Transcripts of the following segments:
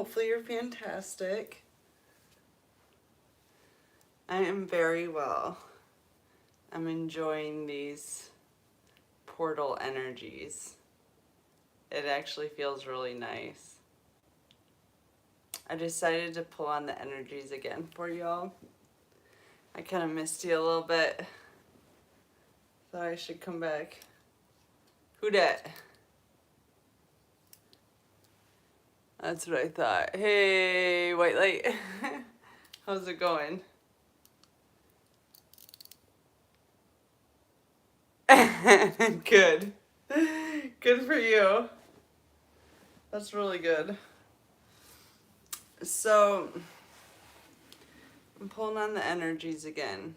Hopefully you're fantastic. I am very well. I'm enjoying these portal energies. It actually feels really nice. I decided to pull on the energies again for y'all. I kind of missed you a little bit. Thought I should come back. Who dat? That's what I thought. Hey, white light. How's it going? Good. Good for you. That's really good. So, I'm pulling on the energies again.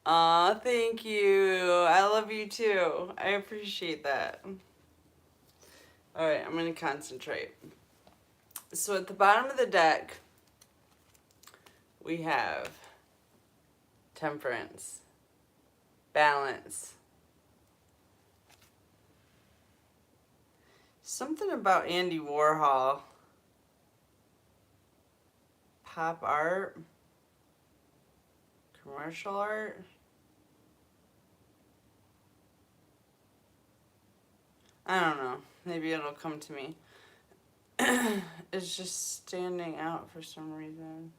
Aw, thank you. I love you too. I appreciate that. Alright, I'm going to concentrate. So at the bottom of the deck, we have temperance, balance. Something about Andy Warhol. Pop art. Commercial art. I don't know. Maybe it'll come to me. It's just standing out for some reason.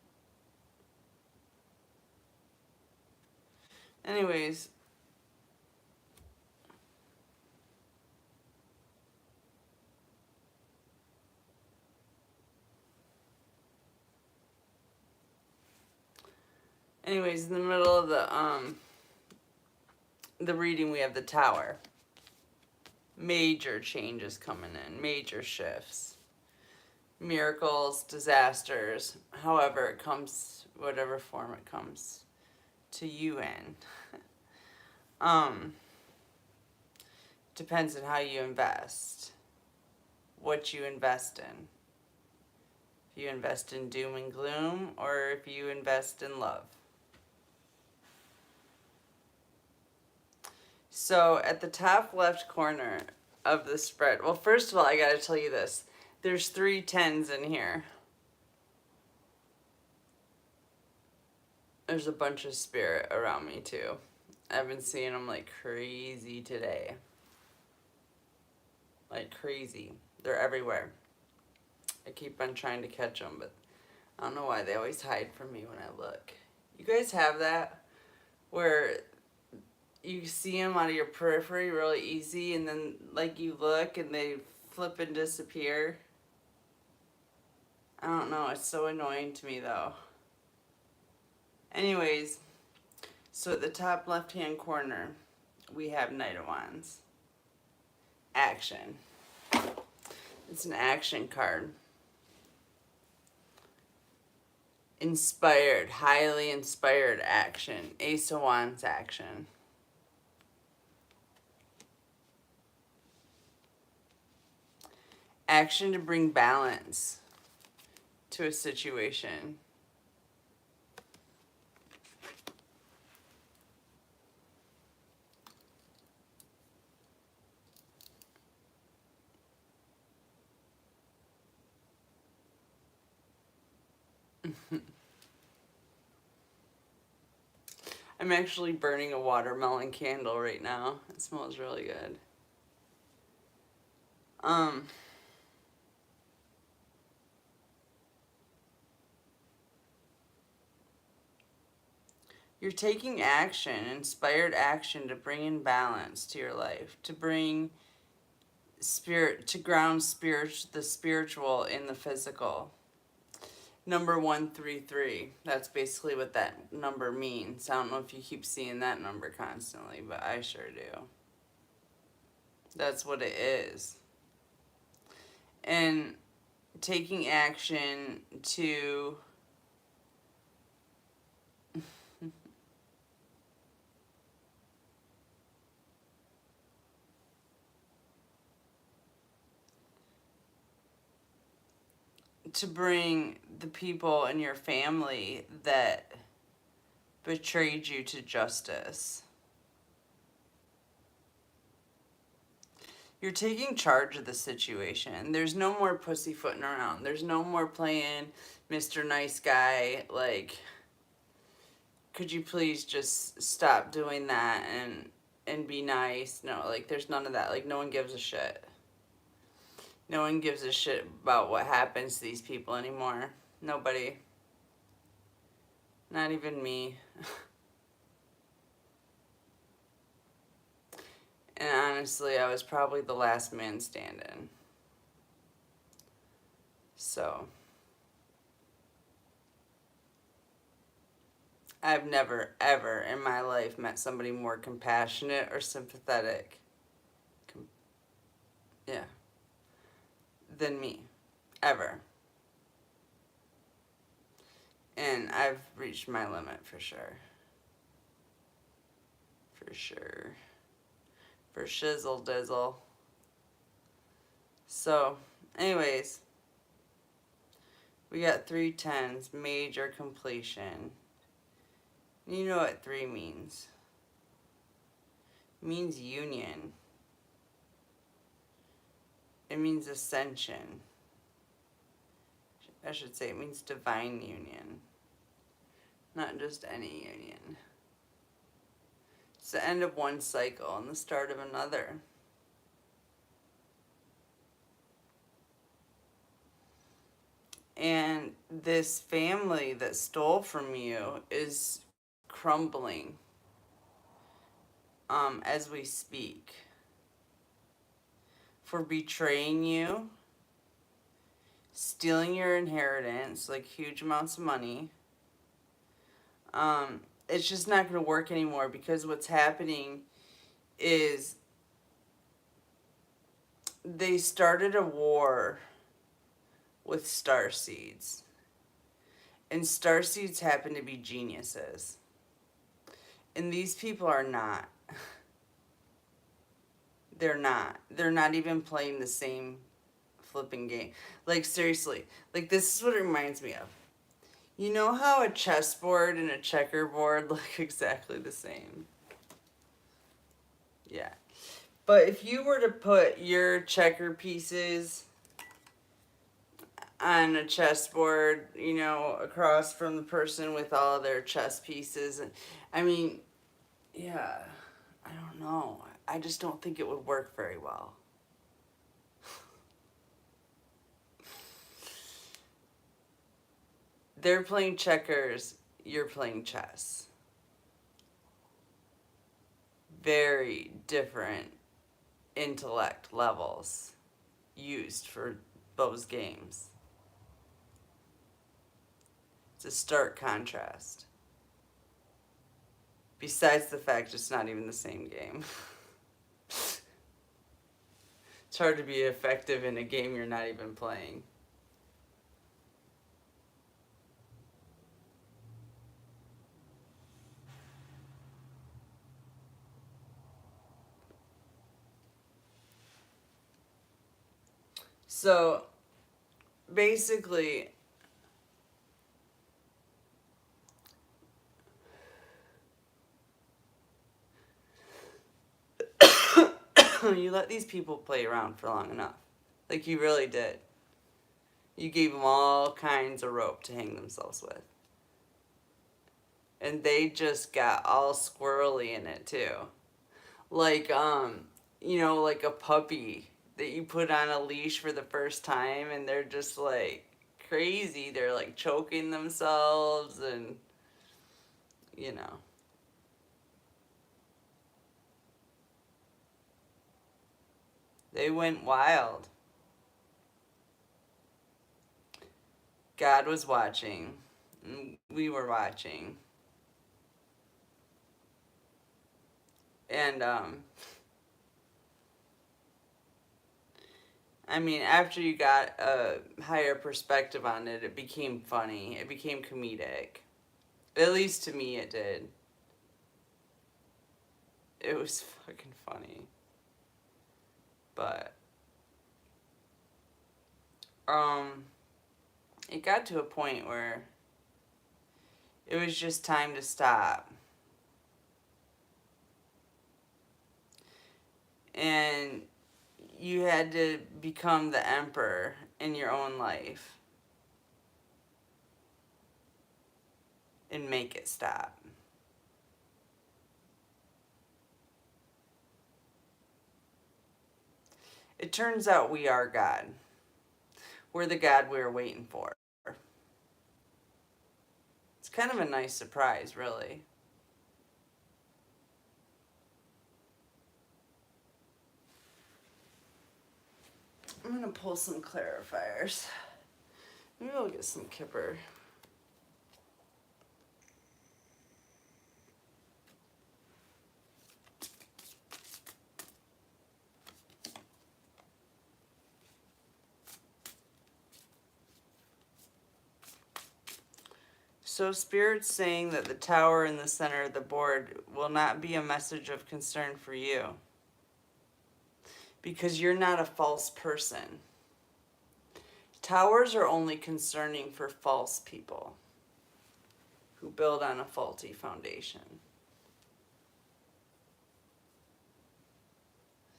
Anyways. Anyways, in the middle of the reading, we have the Tower. Major changes coming in, major shifts. Miracles, disasters, however it comes, whatever form it comes to you in. Depends on how you invest, what you invest in. If you invest in doom and gloom, or if you invest in love. So at the top left corner of the spread, well, first of all, I gotta tell you this. There's 3 10s in here. There's a bunch of spirit around me too. I've been seeing them like crazy today. Like crazy. They're everywhere. I keep on trying to catch them, but I don't know why they always hide from me when I look. You guys have that? Where you see them out of your periphery really easy, and then like you look and they flip and disappear. I don't know, it's so annoying to me though. Anyways, so at the top left hand corner we have Knight of Wands. Action. It's an action card. Inspired, highly inspired action. Ace of Wands action. Action to bring balance to a situation. I'm actually burning a watermelon candle right now. It smells really good. You're taking action, inspired action to bring in balance to your life, to bring spirit, to ground spirit, the spiritual in the physical. Number 133. That's basically what that number means. I don't know if you keep seeing that number constantly, but I sure do. That's what it is. And taking action to to bring the people in your family that betrayed you to justice. You're taking charge of the situation. There's no more pussyfooting around. There's no more playing Mr. Nice Guy. Like, could you please just stop doing that and be nice? No, like, there's none of that. Like, no one gives a shit. No one gives a shit about what happens to these people anymore. Nobody. Not even me. And honestly, I was probably the last man standing. So, I've never, ever in my life met somebody more compassionate or sympathetic. Yeah. Than me. Ever. And I've reached my limit for sure. For sure. For shizzle dizzle. So, anyways, we got 3 10s, major completion. You know what 3 means. It means union. It means ascension. I should say it means divine union. Not just any union. It's the end of one cycle and the start of another. And this family that stole from you is crumbling as we speak. For betraying you, stealing your inheritance, like huge amounts of money. It's just not going to work anymore because what's happening is they started a war with starseeds. And starseeds happen to be geniuses. And these people are not. They're not. They're not even playing the same flipping game. Like, seriously. Like, this is what it reminds me of. You know how a chessboard and a checkerboard look exactly the same? Yeah. But if you were to put your checker pieces on a chessboard, you know, across from the person with all their chess pieces, and I mean, yeah, I don't know. I just don't think it would work very well. They're playing checkers, you're playing chess. Very different intellect levels used for those games. It's a stark contrast. Besides the fact it's not even the same game. It's hard to be effective in a game you're not even playing. So, basically, you let these people play around for long enough. Like, you really did. You gave them all kinds of rope to hang themselves with. And they just got all squirrely in it, too. Like, you know, like a puppy that you put on a leash for the first time and they're just like crazy. They're like choking themselves and, you know. They went wild. God was watching. We were watching. And, I mean, after you got a higher perspective on it, it became funny. It became comedic. At least to me, it did. It was fucking funny. But, it got to a point where it was just time to stop. And you had to become the emperor in your own life and make it stop. It turns out we are God. We're the God we were waiting for. It's kind of a nice surprise, really. I'm going to pull some clarifiers. Maybe I'll get some Kipper. So Spirit's saying that the tower in the center of the board will not be a message of concern for you. Because you're not a false person. Towers are only concerning for false people who build on a faulty foundation.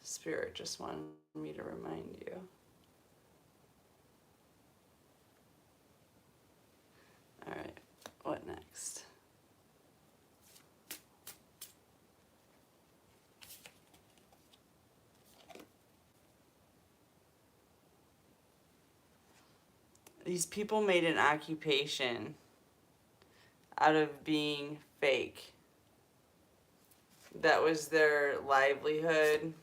Spirit just wanted me to remind you. All right, what next? These people made an occupation out of being fake. That was their livelihood.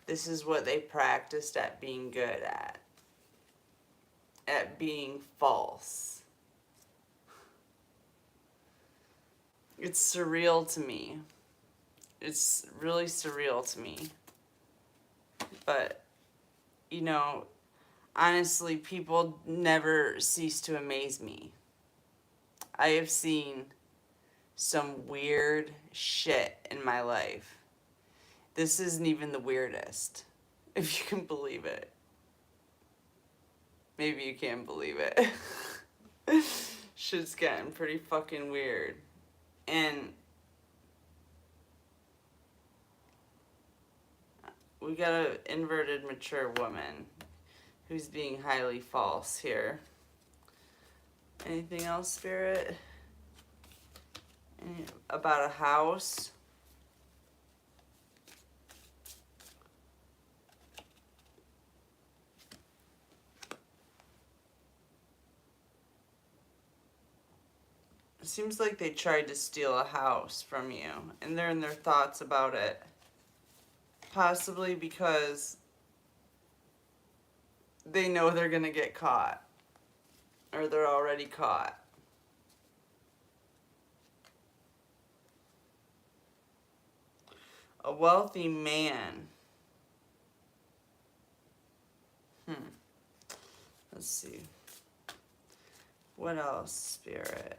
This is what they practiced at being good at being false. It's surreal to me. It's really surreal to me. But, you know, honestly, people never cease to amaze me. I have seen some weird shit in my life. This isn't even the weirdest, if you can believe it. Maybe you can't believe it. Shit's getting pretty fucking weird. And we got an inverted mature woman who's being highly false here. Anything else, Spirit? About a house? It seems like they tried to steal a house from you, and they're in their thoughts about it. Possibly because they know they're gonna get caught, or they're already caught. A wealthy man. Let's see. What else, Spirit?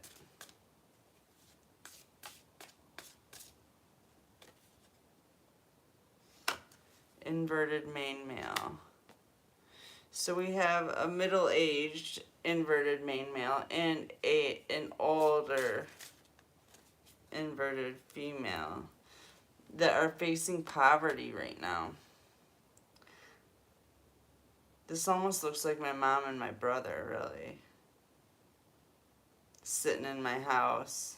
Inverted main male. So we have a middle-aged inverted main male and an older inverted female that are facing poverty right now. This almost looks like my mom and my brother, really. Sitting in my house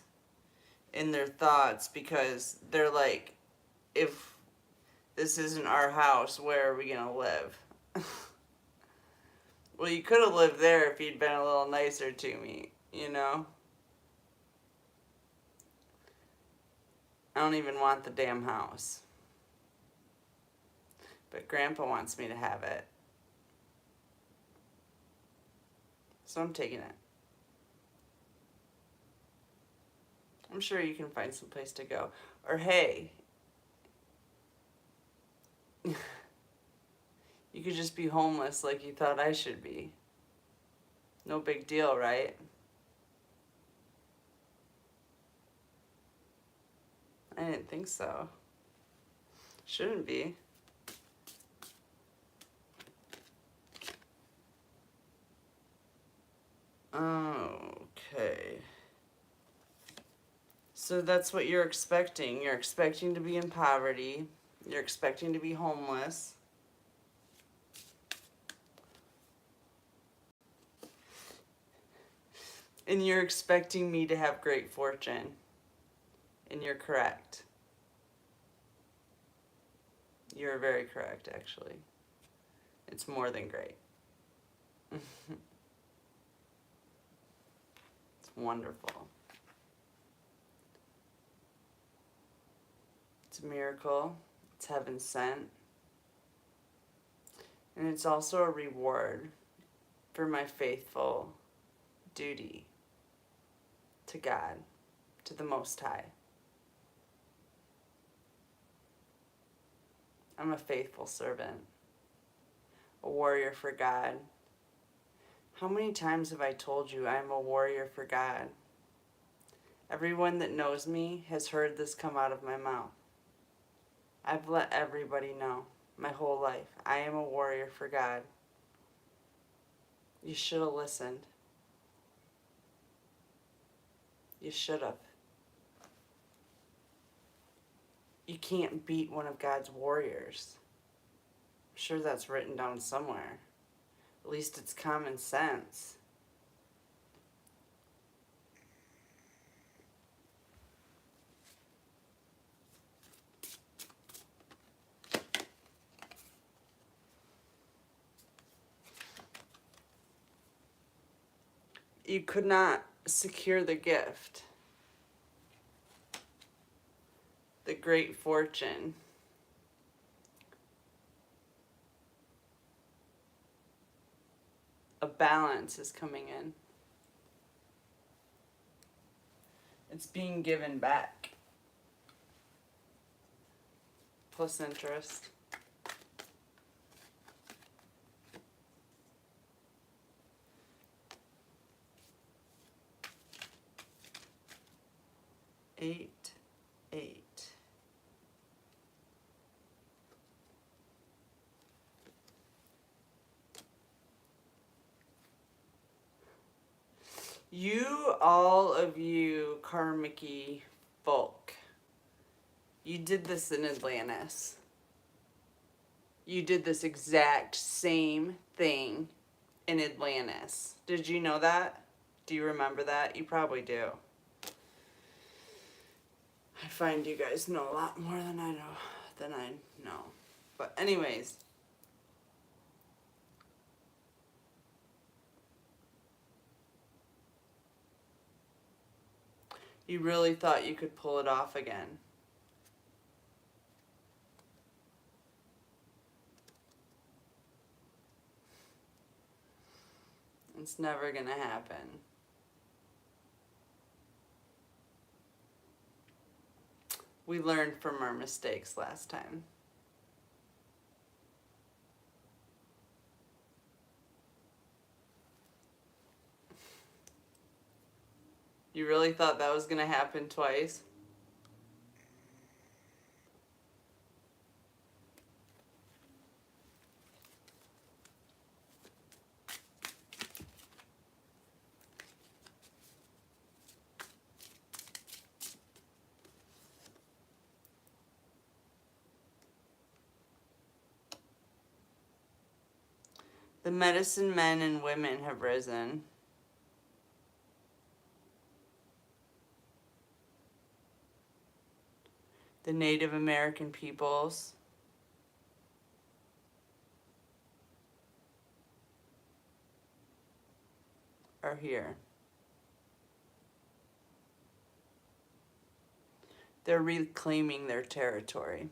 in their thoughts because they're like, if this isn't our house, where are we going to live? Well, you could have lived there if you'd been a little nicer to me, you know? I don't even want the damn house. But Grandpa wants me to have it. So I'm taking it. I'm sure you can find some place to go. Or hey, you could just be homeless like you thought I should be. No big deal, right? I didn't think so. Shouldn't be. Okay. So that's what you're expecting. You're expecting to be in poverty. You're expecting to be homeless. And you're expecting me to have great fortune. And you're correct. You're very correct, actually. It's more than great. It's wonderful. It's a miracle. It's heaven sent. And it's also a reward for my faithful duty to God, to the Most High. I'm a faithful servant, a warrior for God. How many times have I told you I am a warrior for God? Everyone that knows me has heard this come out of my mouth. I've let everybody know my whole life. I am a warrior for God. You should have listened. You should have. You can't beat one of God's warriors. I'm sure that's written down somewhere. At least it's common sense. You could not secure the gift, the great fortune. A balance is coming in. It's being given back. Plus interest. Eight. All of you karmic-y folk, you did this in Atlantis. You did this exact same thing in Atlantis. Did you know that? Do you remember that? You probably do. I find you guys know a lot more than I know. But anyways, you really thought you could pull it off again. It's never gonna happen. We learned from our mistakes last time. You really thought that was gonna happen twice? The medicine men and women have risen. The Native American peoples are here. They're reclaiming their territory.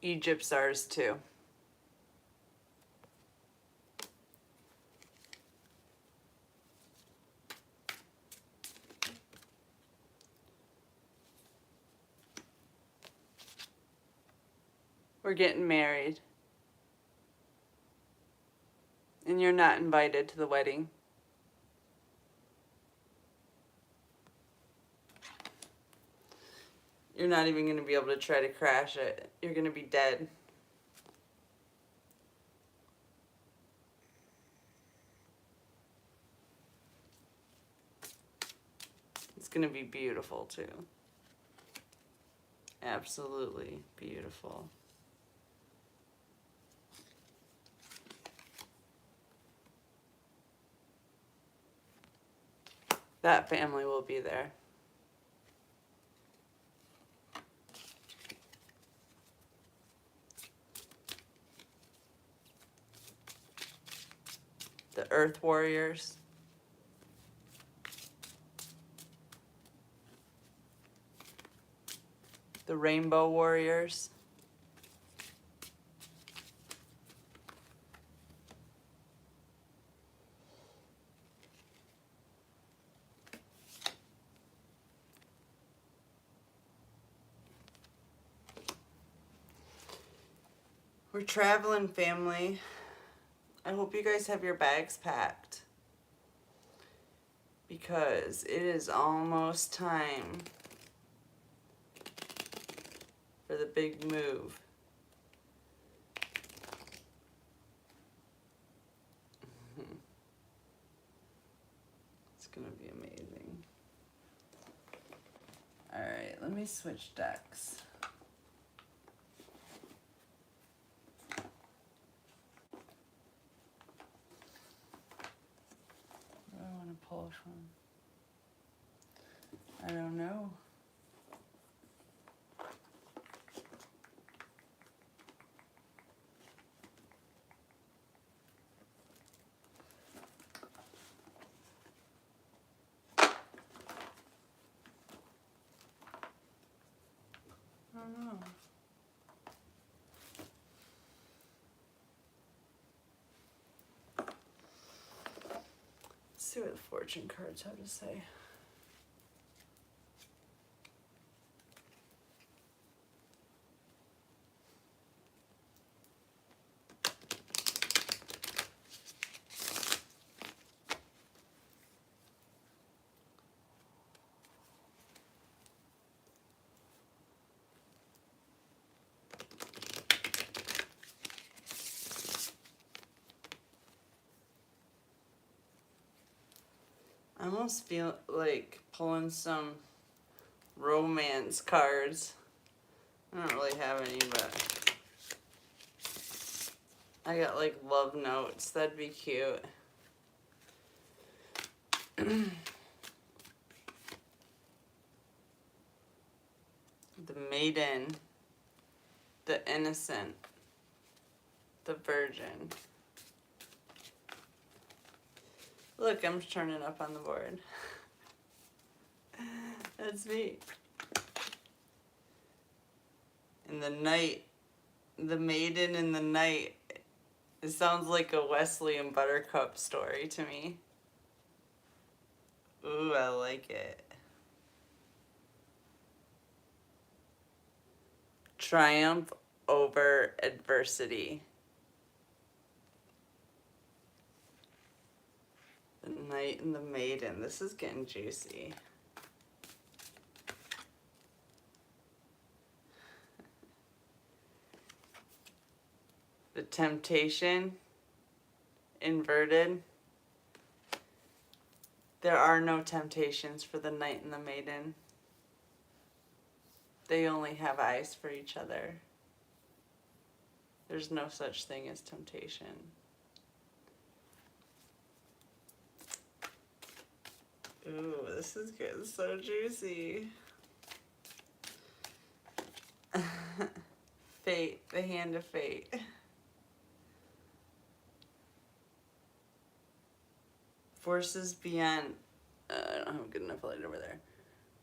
Egypt's ours too. We're getting married. And you're not invited to the wedding. You're not even going to be able to try to crash it. You're going to be dead. going to be beautiful too. Absolutely beautiful. That family will be there. The Earth Warriors. The Rainbow Warriors. We're traveling, family. I hope you guys have your bags packed, because it is almost time for the big move. It's gonna be amazing. All right, let me switch decks. What do I want to pull from? I don't know. I don't know. Let's see what the fortune cards have to say. I almost feel like pulling some romance cards. I don't really have any, but I got like love notes. That'd be cute. The maiden, the innocent, the virgin. Look, I'm turning up on the board. That's me. In the night, the maiden in the night. It sounds like a Wesley and Buttercup story to me. Ooh, I like it. Triumph over adversity. The knight and the maiden. This is getting juicy. The temptation, inverted. There are no temptations for the knight and the maiden. They only have eyes for each other. There's no such thing as temptation. Ooh, this is good. So juicy. Fate, the hand of fate. Forces beyond, I don't have a good enough light over there.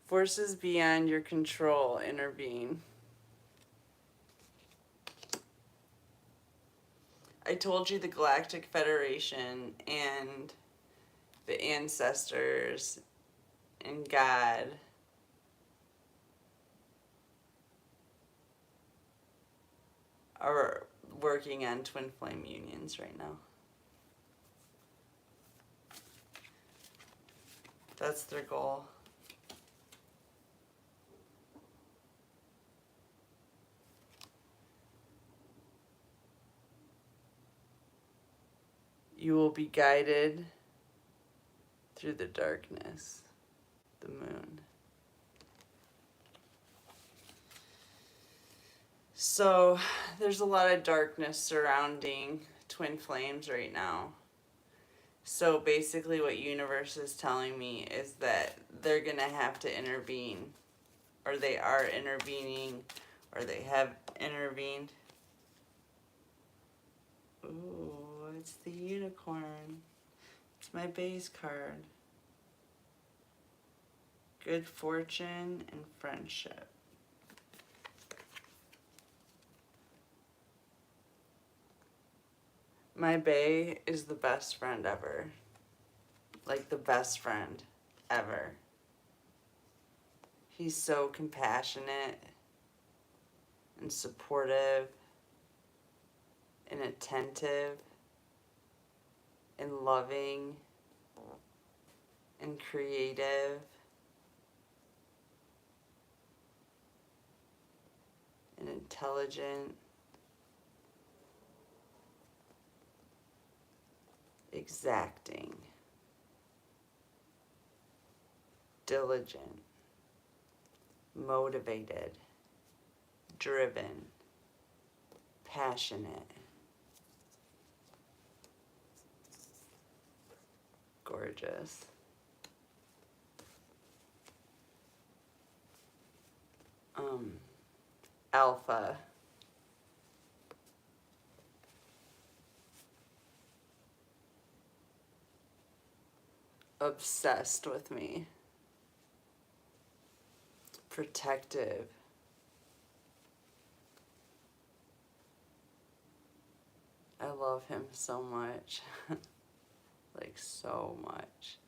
Forces beyond your control intervene. I told you the Galactic Federation and the ancestors and God are working on twin flame unions right now. That's their goal. You will be guided through the darkness. the moon. So there's a lot of darkness surrounding twin flames right now. So basically what universe is telling me is that they're going to have to intervene, or they are intervening, or they have intervened. Ooh, it's the unicorn. It's my base card. Good fortune and friendship. My bae is the best friend ever. Like the best friend ever. He's so compassionate and supportive and attentive and loving and creative and intelligent, exacting, diligent, motivated, driven, passionate, gorgeous. Alpha. Obsessed with me. Protective. I love him so much. Like so much.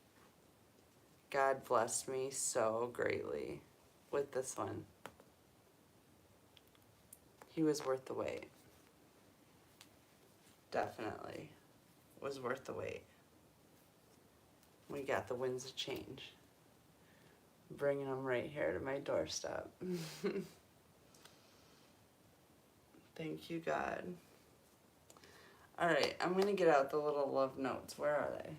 God blessed me so greatly with this one. He was worth the wait. Definitely was worth the wait. We got the winds of change. Bringing them right here to my doorstep. Thank you, God. All right, I'm going to get out the little love notes. Where are they?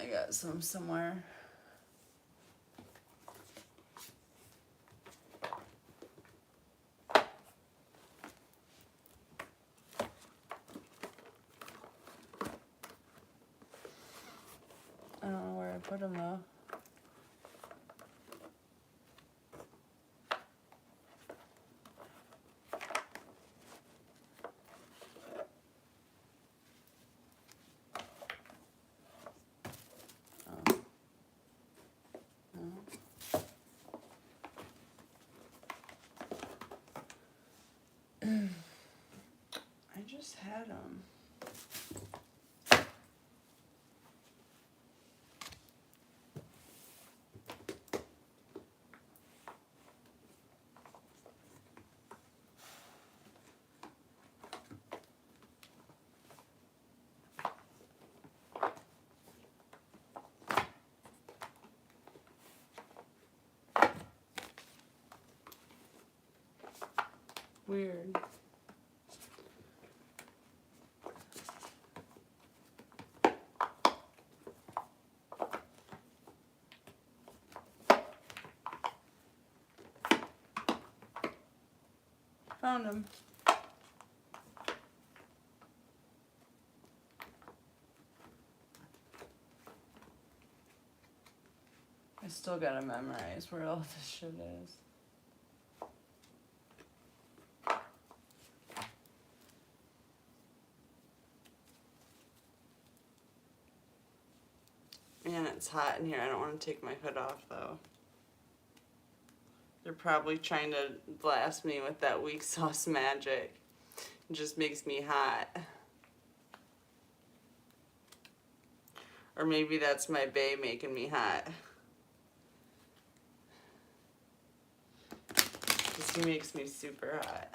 I got some somewhere. I don't know where I put them though. I just had them. Weird. Found him. I still gotta memorize where all this shit is. Man, it's hot in here. I don't want to take my hood off though. They're probably trying to blast me with that weak sauce magic. It just makes me hot. Or maybe that's my bae making me hot. Because he makes me super hot.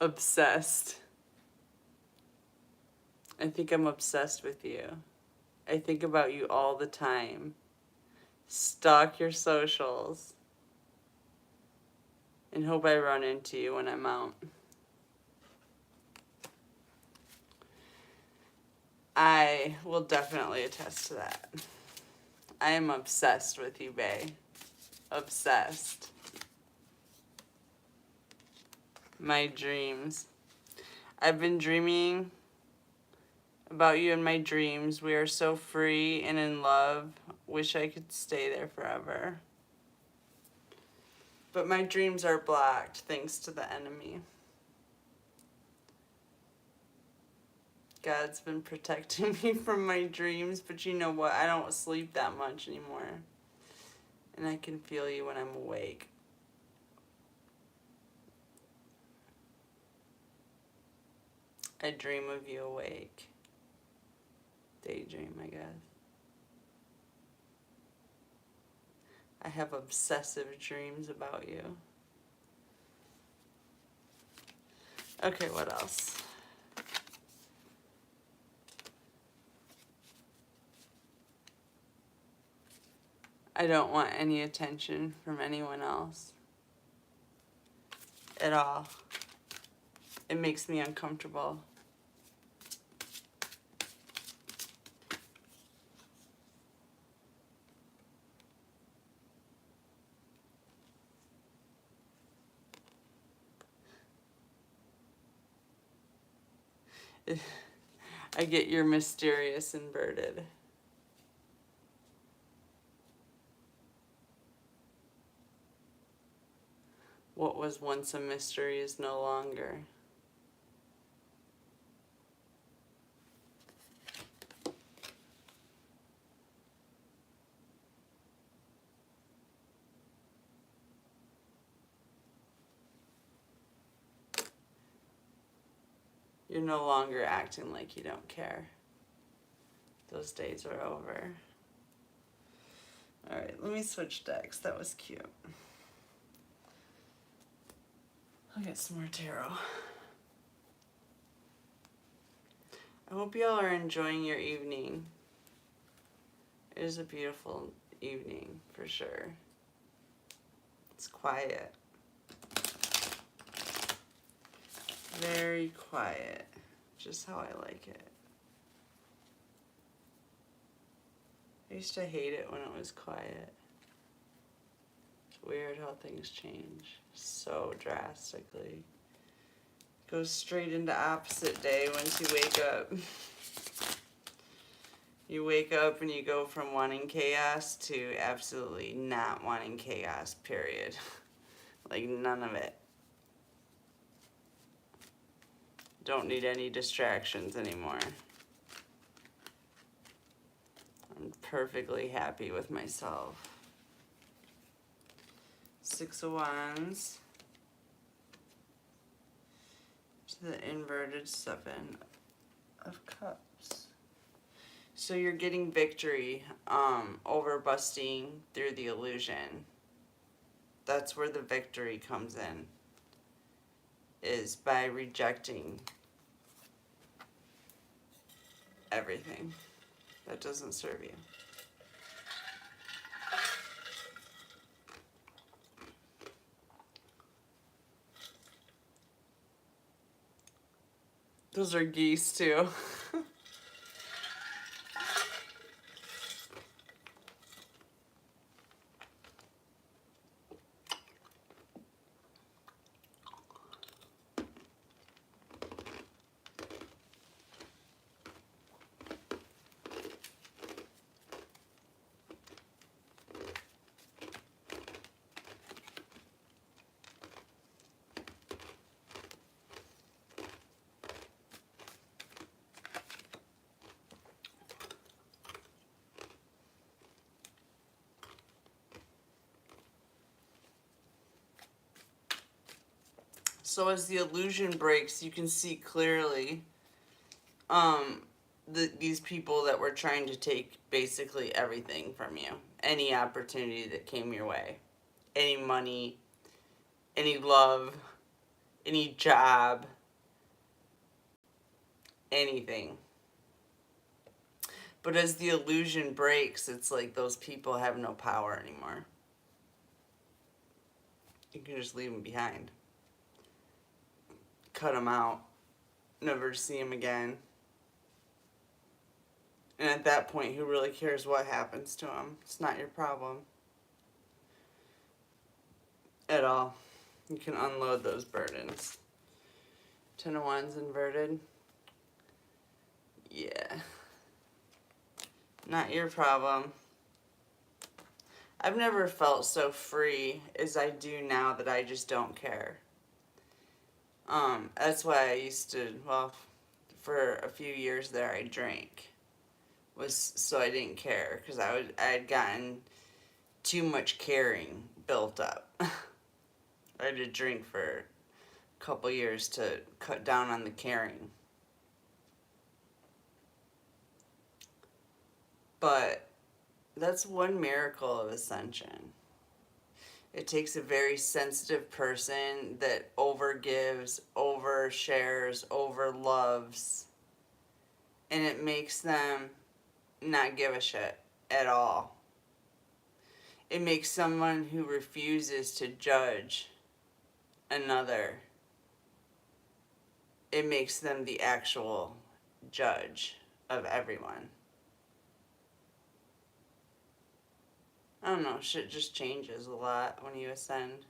Obsessed. I think I'm obsessed with you. I think about you all the time. Stalk your socials. And hope I run into you when I'm out. I will definitely attest to that. I am obsessed with you, bae. Obsessed. My dreams. I've been dreaming about you in my dreams. We are so free and in love. Wish I could stay there forever. But my dreams are blocked thanks to the enemy. God's been protecting me from my dreams, but you know what? I don't sleep that much anymore. And I can feel you when I'm awake. I dream of you awake. Daydream, I guess. I have obsessive dreams about you. Okay, what else? I don't want any attention from anyone else. At all. It makes me uncomfortable. I get your mysterious inverted. What was once a mystery is no longer. You're no longer acting like you don't care. Those days are over. Alright, let me switch decks. That was cute. I'll get some more tarot. I hope y'all are enjoying your evening. It is a beautiful evening, for sure. It's quiet. Very quiet. Just how I like it. I used to hate it when it was quiet. It's weird how things change so drastically. Goes straight into opposite day once you wake up. You wake up and you go from wanting chaos to absolutely not wanting chaos, period. Like none of it. Don't need any distractions anymore. I'm perfectly happy with myself. 6 of Wands. To the inverted 7 of Cups. So you're getting victory over busting through the illusion. That's where the victory comes in. Is by rejecting everything that doesn't serve you. Those are geese too. So as the illusion breaks, you can see clearly these people that were trying to take basically everything from you. Any opportunity that came your way. Any money, any love, any job, anything. But as the illusion breaks, it's like those people have no power anymore. You can just leave them behind. Cut them out. Never see them again. And at that point, who really cares what happens to them? It's not your problem. At all. You can unload those burdens. Ten of Wands inverted. Yeah. Not your problem. I've never felt so free as I do now that I just don't care. That's why I used to, well, for a few years there I drank. Was so I didn't care because I had gotten too much caring built up. I had to drink for a couple years to cut down on the caring. But that's one miracle of Ascension. It takes a very sensitive person that overgives, overshares, overloves, and it makes them not give a shit at all. It makes someone who refuses to judge another, it makes them the actual judge of everyone. I don't know, shit just changes a lot when you ascend.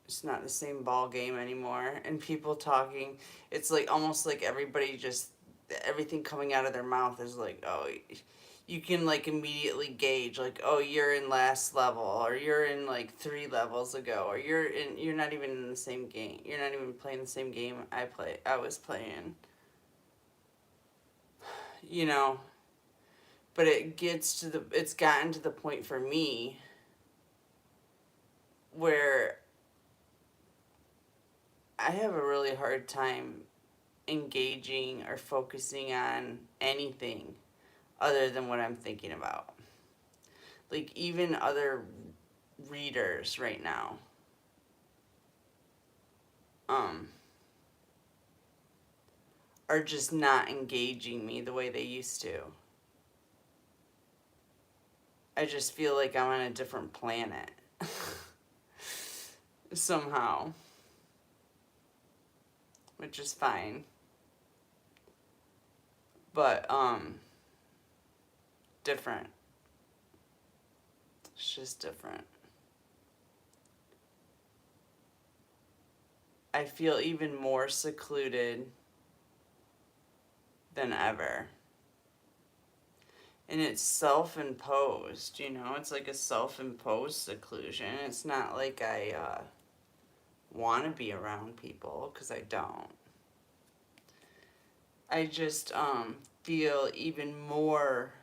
It's not the same ball game anymore. And people talking, it's like almost like everybody just, everything coming out of their mouth is like, oh, you can like immediately gauge like, oh, you're in last level, or you're in like 3 levels ago, or you're not even in the same game. You're not even playing the same game I was playing. You know, but it's gotten to the point for me where I have a really hard time engaging or focusing on anything other than what I'm thinking about. Like even other readers right now, are just not engaging me the way they used to. I just feel like I'm on a different planet. Somehow. Which is fine. But, different. It's just different. I feel even more secluded than ever. And it's self-imposed, you know? It's like a self-imposed seclusion. It's not like I want to be around people, because I don't. I just feel even more,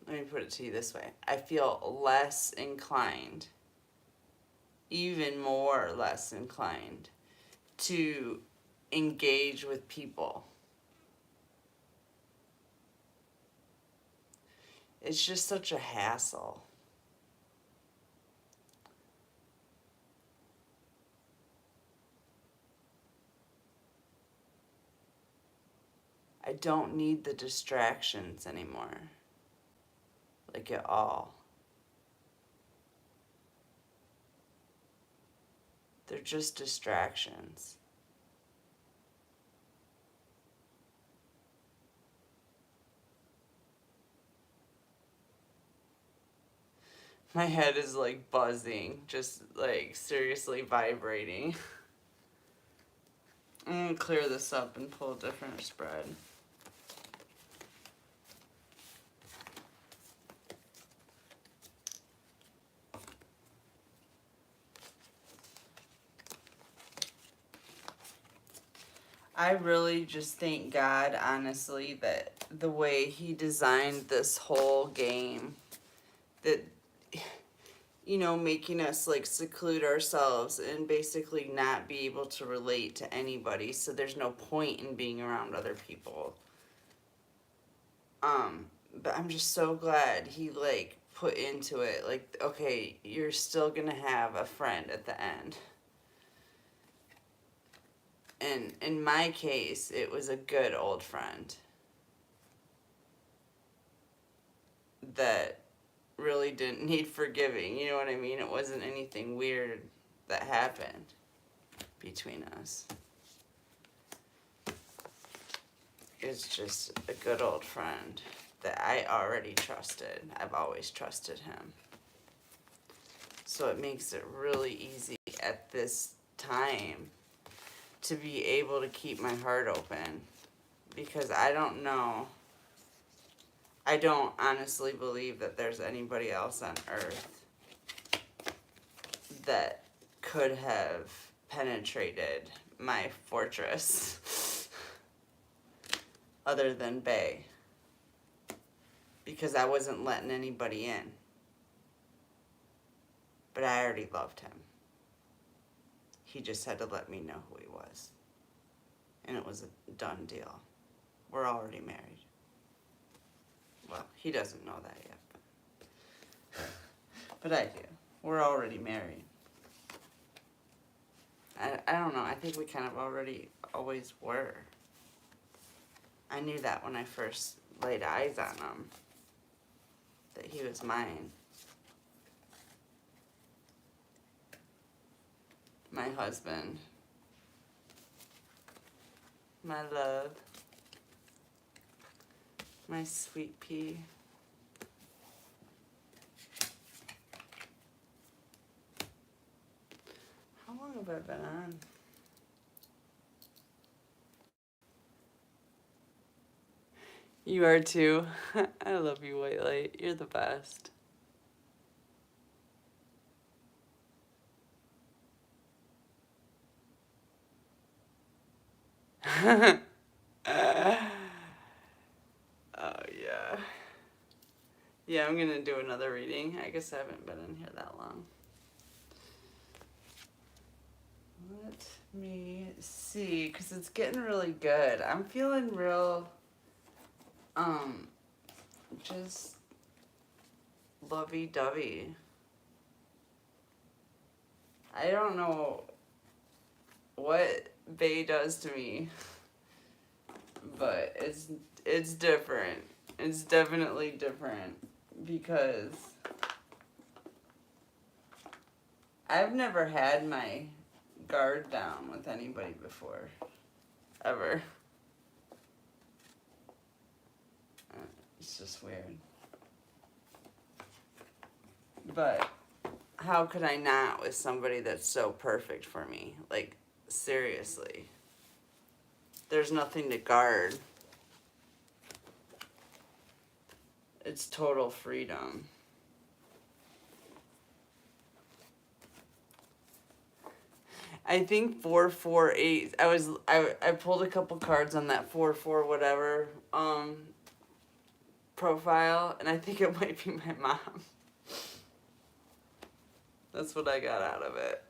let me put it to you this way. I feel less inclined, even more less inclined, to engage with people. It's just such a hassle. I don't need the distractions anymore. Like at all. They're just distractions. My head is like buzzing, just like seriously vibrating. I'm gonna clear this up and pull a different spread. I really just thank God, honestly, that the way he designed this whole game, that, you know, making us like seclude ourselves and basically not be able to relate to anybody, so there's no point in being around other people. But I'm just so glad he like put into it, like, okay, you're still gonna have a friend at the end. And in my case, it was a good old friend. that really didn't need forgiving. You know what I mean? It wasn't anything weird that happened between us. It's just a good old friend that I already trusted. I've always trusted him. So it makes it really easy at this time to be able to keep my heart open. Because I don't know. I don't honestly believe that there's anybody else on earth that could have penetrated my fortress other than Bay. Because I wasn't letting anybody in. But I already loved him. He just had to let me know who he was. And it was a done deal. We're already married. Well, he doesn't know that yet. But I do. We're already married. I don't know. I think we kind of already always were. I knew that when I first laid eyes on him. That he was mine. My husband. My love. My sweet pea. How long have I been on? You are too. I love you, White Light. You're the best. Oh, yeah. Yeah, I'm gonna do another reading. I guess I haven't been in here that long. Let me see, because it's getting really good. I'm feeling real, just lovey-dovey. I don't know what Bay does to me, but it's different. It's definitely different because I've never had my guard down with anybody before, ever. It's just weird. But how could I not with somebody that's so perfect for me? Like, seriously. There's nothing to guard. It's total freedom. I think 448. I pulled a couple cards on that 44 whatever profile, and I think it might be my mom. That's what I got out of it.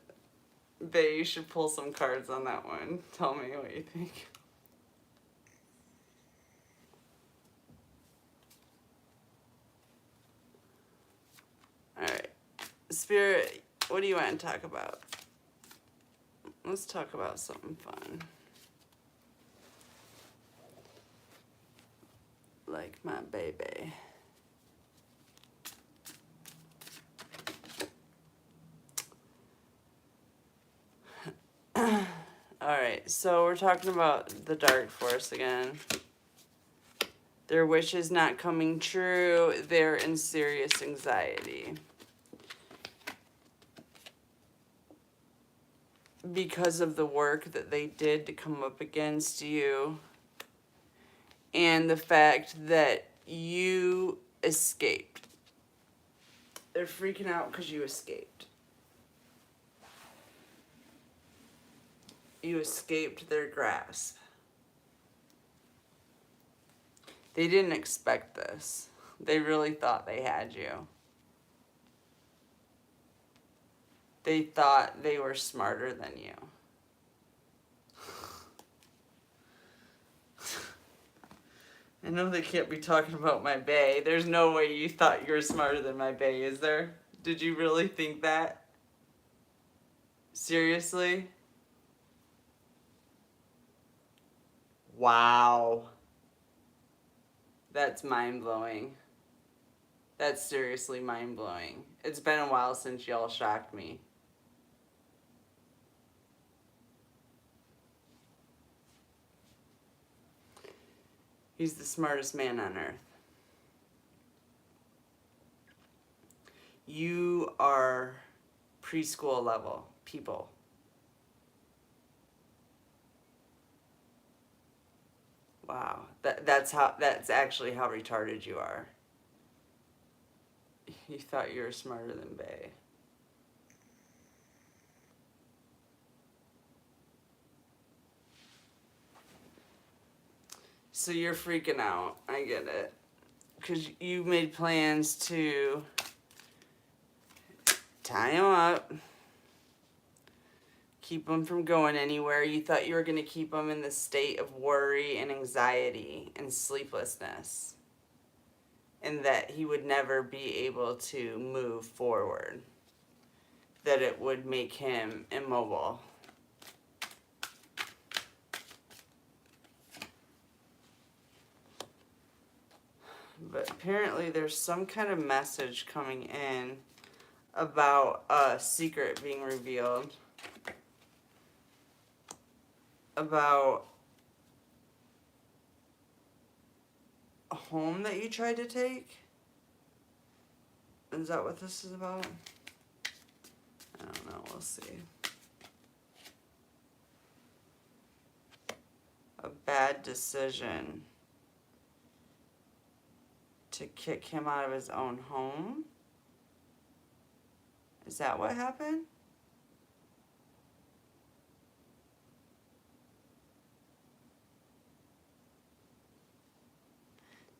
Bae, you should pull some cards on that one. Tell me what you think. Alright. Spirit, what do you want to talk about? Let's talk about something fun. Like my baby. Alright, so we're talking about the dark force again. Their wish is not coming true. They're in serious anxiety. Because of the work that they did to come up against you. And the fact that you escaped. They're freaking out because you escaped. You escaped their grasp. They didn't expect this. They really thought they had you. They thought they were smarter than you. I know they can't be talking about my bae. There's no way you thought you were smarter than my bae, is there? Did you really think that? Seriously? Wow. That's mind-blowing. That's seriously mind-blowing. It's been a while since y'all shocked me. He's the smartest man on earth. You are preschool level people. Wow. That's actually how retarded you are. You thought you were smarter than Bay. So you're freaking out. I get it. Because you made plans to tie him up, keep him from going anywhere. You thought you were going to keep him in the state of worry and anxiety and sleeplessness, and that he would never be able to move forward, that it would make him immobile. But apparently there's some kind of message coming in about a secret being revealed, about a home that you tried to take. Is that what this is about? I don't know, we'll see. A bad decision to kick him out of his own home? Is that what happened?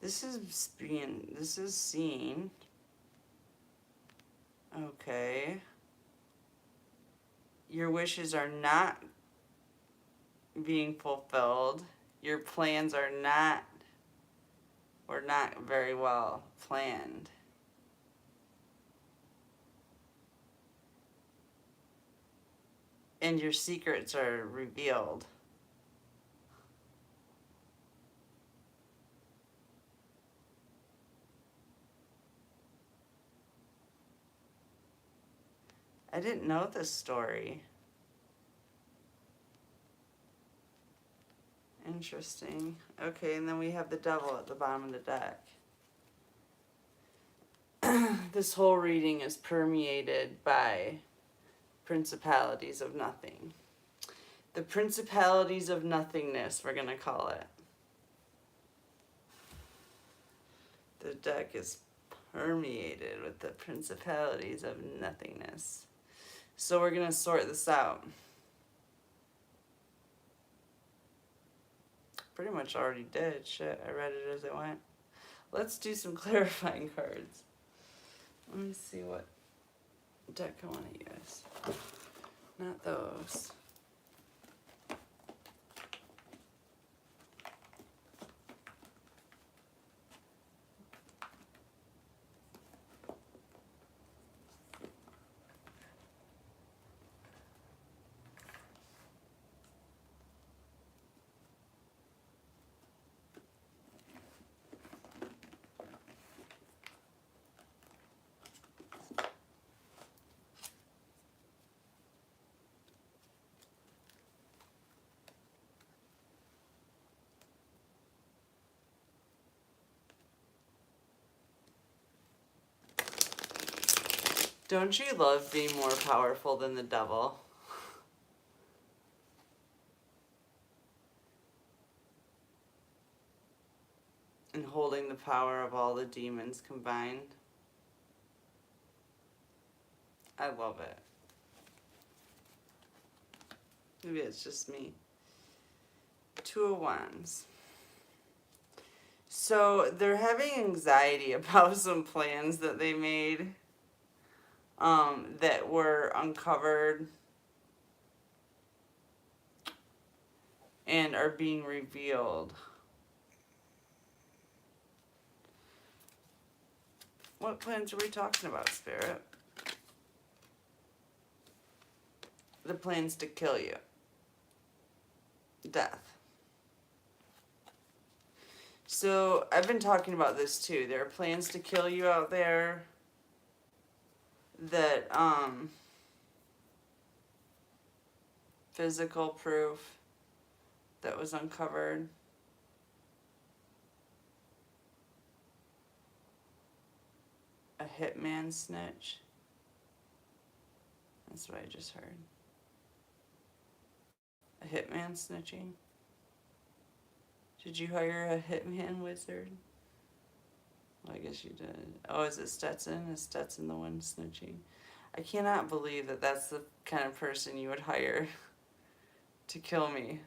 This is seen. Okay. Your wishes are not being fulfilled. Your plans were not very well planned. And your secrets are revealed. I didn't know this story. Interesting. Okay, and then we have the devil at the bottom of the deck. This whole reading is permeated by principalities of nothing. The principalities of nothingness, we're going to call it. The deck is permeated with the principalities of nothingness. So we're going to sort this out. Pretty much already did. Shit, I read it as it went. Let's do some clarifying cards. Let me see what deck I want to use. Not those. Don't you love being more powerful than the devil? And holding the power of all the demons combined? I love it. Maybe it's just me. Two of Wands. So they're having anxiety about some plans that they made that were uncovered and are being revealed. What plans are we talking about, Spirit? The plans to kill you. Death. So I've been talking about this too. There are plans to kill you out there that physical proof that was uncovered. A hitman snitch. That's what I just heard. A hitman snitching. Did you hire a hitman wizard? Well, I guess you did. Oh, is it Stetson? Is Stetson the one snitching? I cannot believe that that's the kind of person you would hire to kill me.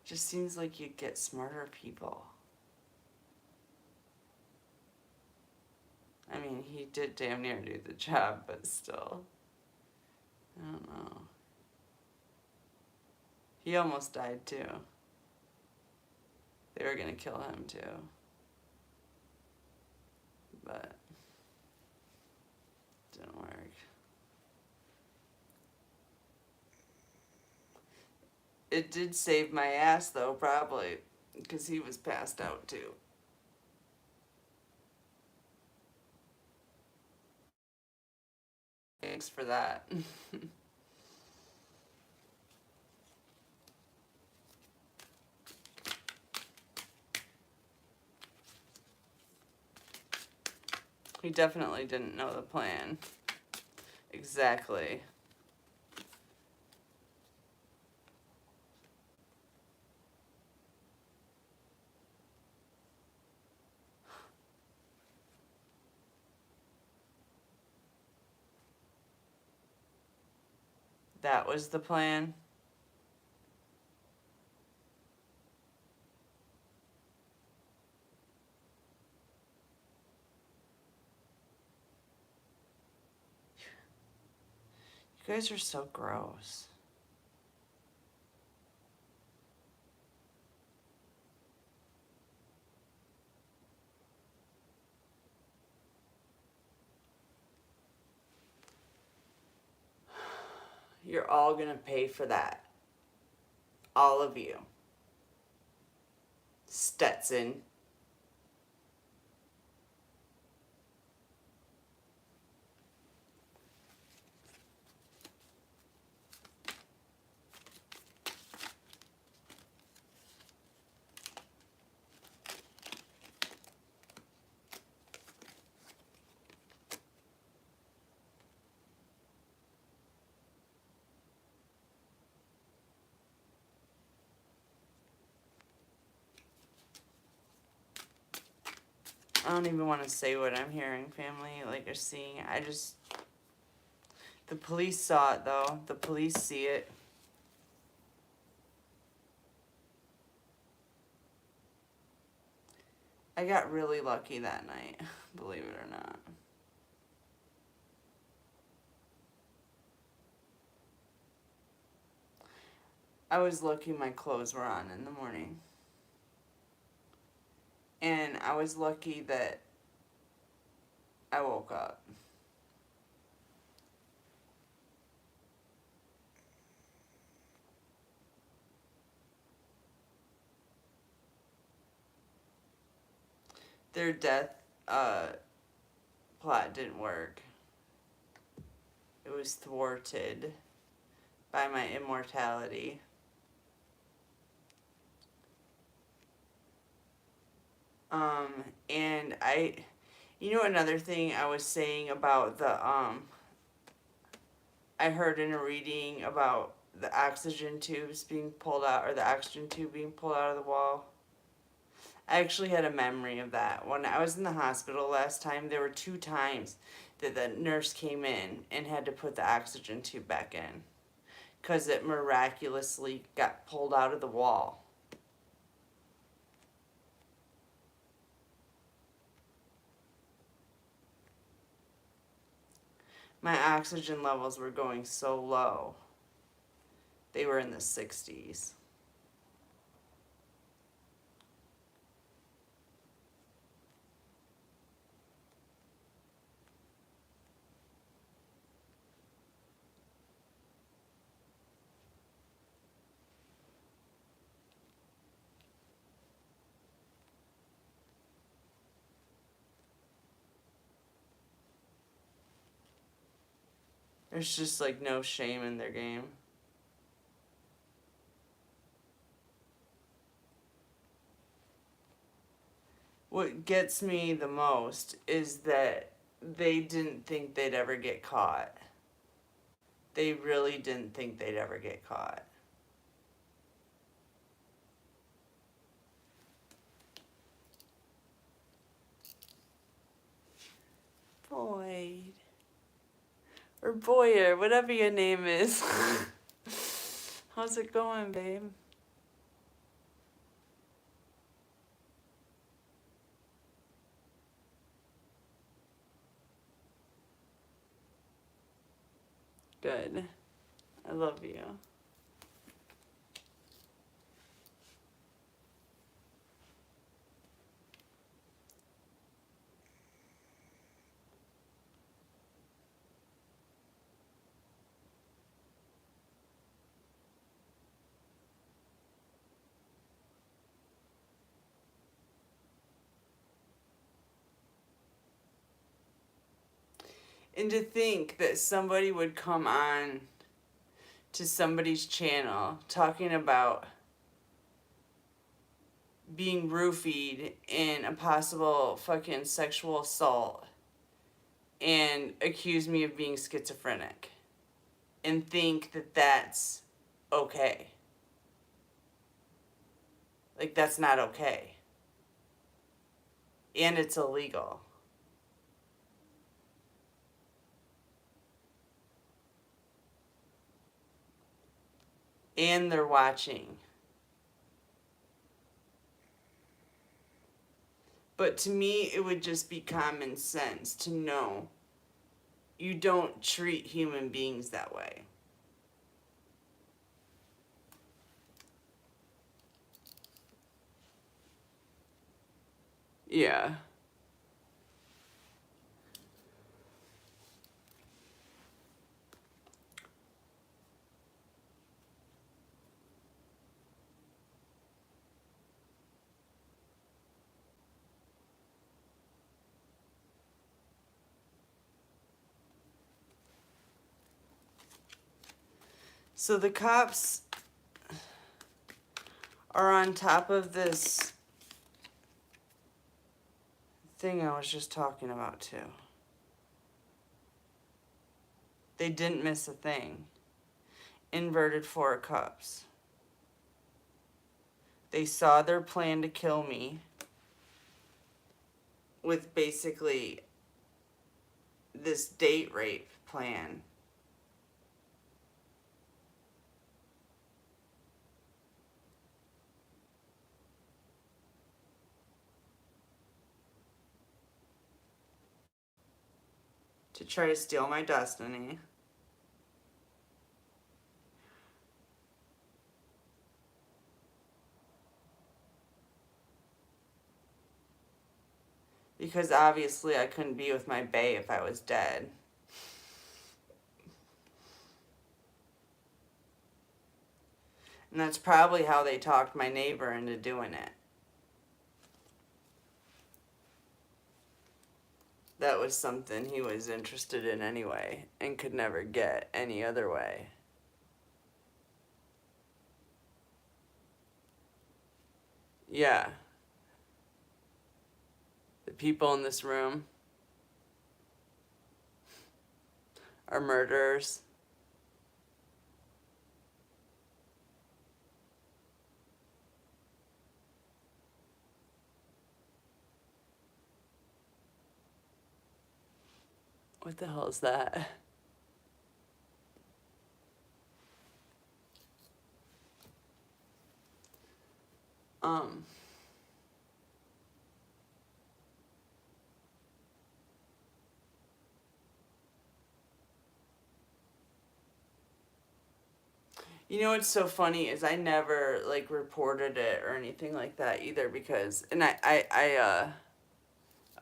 Just seems like you'd get smarter people. I mean, he did damn near do the job, but still. I don't know. He almost died too. They were gonna kill him too. But didn't work. It did save my ass though, probably, because he was passed out too. Thanks for that. He definitely didn't know the plan. Exactly. That was the plan. You guys are so gross. You're all gonna pay for that. All of you. Stetson. I don't even want to say what I'm hearing, family, like, or seeing. The police saw it, though. The police see it. I got really lucky that night, believe it or not. I was lucky my clothes were on in the morning. And I was lucky that I woke up. Their death plot didn't work. It was thwarted by my immortality. And you know, another thing I was saying about I heard in a reading about the oxygen tubes being pulled out, or the oxygen tube being pulled out of the wall. I actually had a memory of that. When I was in the hospital last time, there were 2 times that the nurse came in and had to put the oxygen tube back in because it miraculously got pulled out of the wall. My oxygen levels were going so low. They were in the 60s. There's just like no shame in their game. What gets me the most is that they didn't think they'd ever get caught. They really didn't think they'd ever get caught. Boyd. Or Boyer, whatever your name is. How's it going, babe? Good. I love you. And to think that somebody would come on to somebody's channel talking about being roofied in a possible fucking sexual assault and accuse me of being schizophrenic and think that that's okay. Like, that's not okay. And it's illegal. And they're watching. But to me, it would just be common sense to know you don't treat human beings that way. Yeah. So the cops are on top of this thing I was just talking about too. They didn't miss a thing. Inverted Four of Cups. They saw their plan to kill me with basically this date rape plan. To try to steal my destiny. Because obviously I couldn't be with my bae if I was dead. And that's probably how they talked my neighbor into doing it. That was something he was interested in anyway and could never get any other way. Yeah. The people in this room are murderers. What the hell is that? You know what's so funny is I never like reported it or anything like that either because, and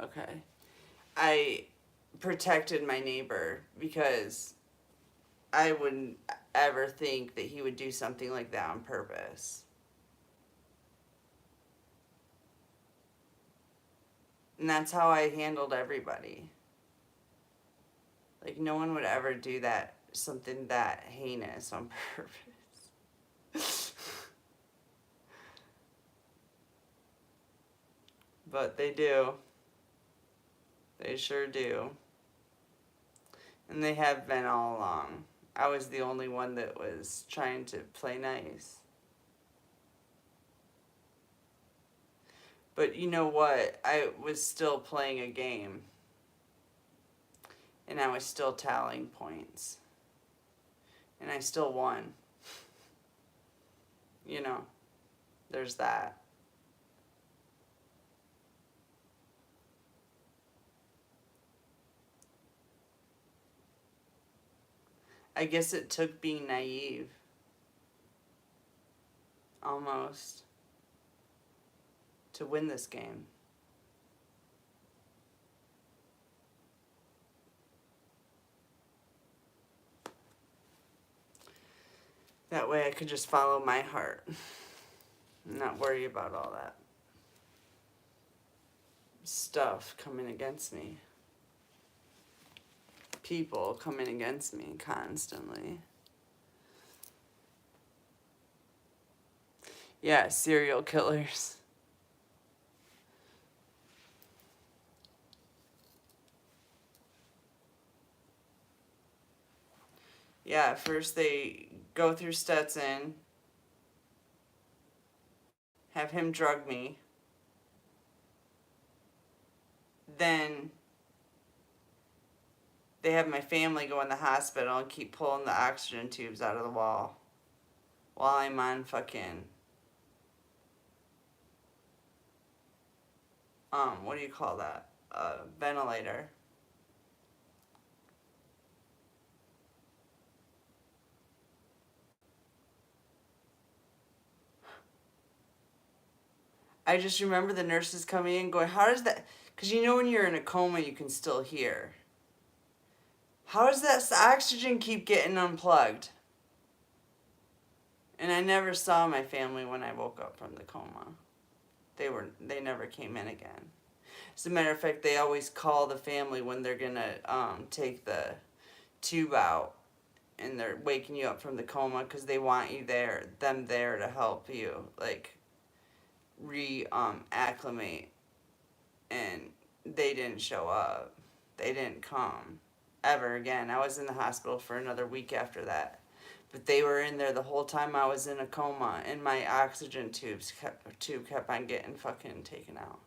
okay, I protected my neighbor because I wouldn't ever think that he would do something like that on purpose. And that's how I handled everybody. Like, no one would ever do that something that heinous on purpose. But they do. They sure do. And they have been all along. I was the only one that was trying to play nice. But you know what? I was still playing a game. And I was still tallying points. And I still won. You know, there's that. I guess it took being naive. Almost. To win this game. That way I could just follow my heart. Not worry about all that stuff coming against me. People coming against me constantly. Yeah, serial killers. Yeah, first they go through Stetson, have him drug me, then they have my family go in the hospital and keep pulling the oxygen tubes out of the wall while I'm on fucking, what do you call that? Ventilator. I just remember the nurses coming in going, how does that, because you know when you're in a coma you can still hear. How does that oxygen keep getting unplugged? And I never saw my family when I woke up from the coma. They never came in again. As a matter of fact, they always call the family when they're gonna take the tube out and they're waking you up from the coma because they want you them there to help you, like, acclimate. And they didn't show up. They didn't come ever again. I was in the hospital for another week after that. But they were in there the whole time I was in a coma, and my oxygen tube kept on getting fucking taken out.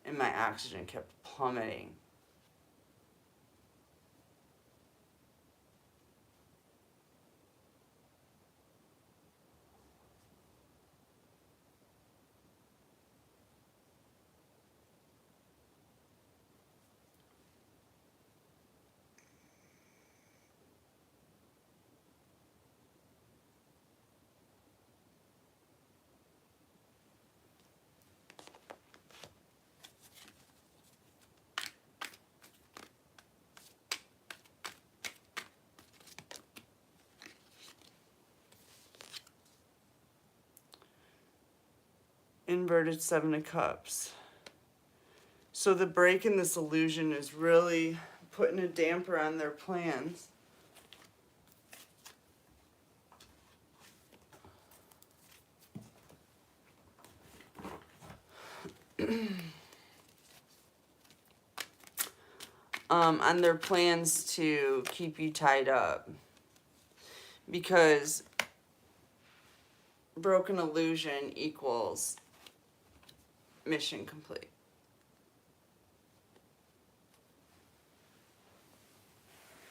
And my oxygen kept plummeting. Inverted Seven of Cups. So the break in this illusion is really putting a damper on their plans. On their plans to keep you tied up. Because broken illusion equals mission complete.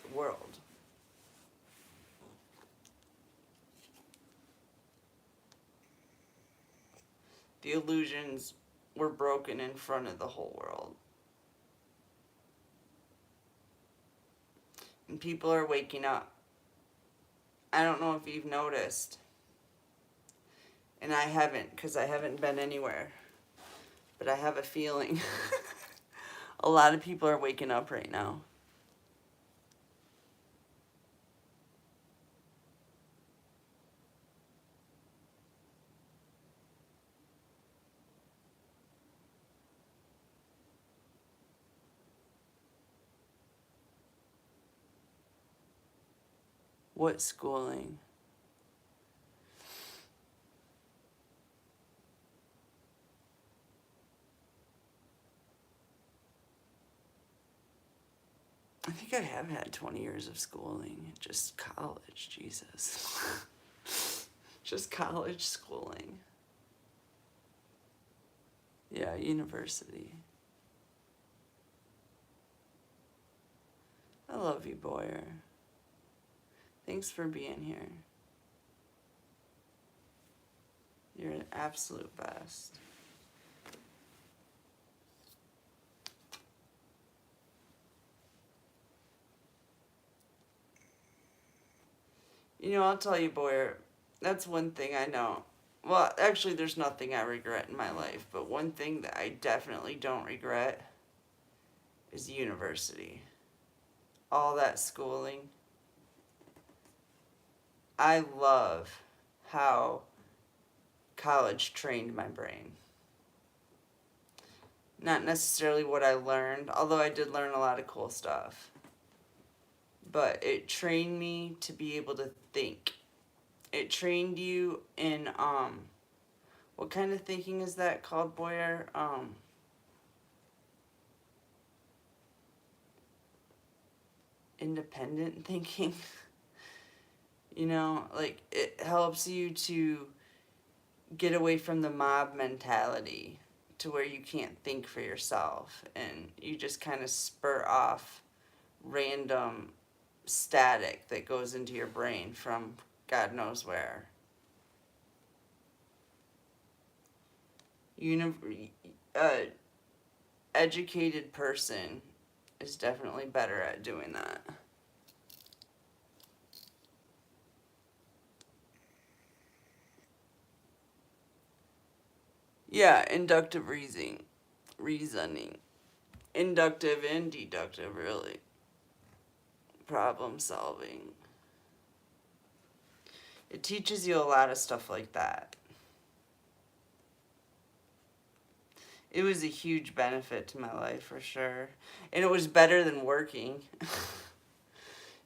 The world. The illusions were broken in front of the whole world. And people are waking up. I don't know if you've noticed. And I haven't, because I haven't been anywhere. But I have a feeling a lot of people are waking up right now. What schooling? I think I have had 20 years of schooling. Just college, Jesus. Just college schooling. Yeah, university. I love you, Boyer. Thanks for being here. You're an absolute best. You know, I'll tell you, Boyer, that's one thing I know. Well, actually, there's nothing I regret in my life, but one thing that I definitely don't regret is university. All that schooling. I love how college trained my brain. Not necessarily what I learned, although I did learn a lot of cool stuff. But it trained me to be able to think. It trained you in, what kind of thinking is that called, Boyer? Independent thinking. You know, like, it helps you to get away from the mob mentality to where you can't think for yourself and you just kind of spur off random static that goes into your brain from God knows where. Educated person is definitely better at doing that. Yeah, inductive reasoning. Inductive and deductive, really. Problem solving. It teaches you a lot of stuff like that. It was a huge benefit to my life for sure. And it was better than working.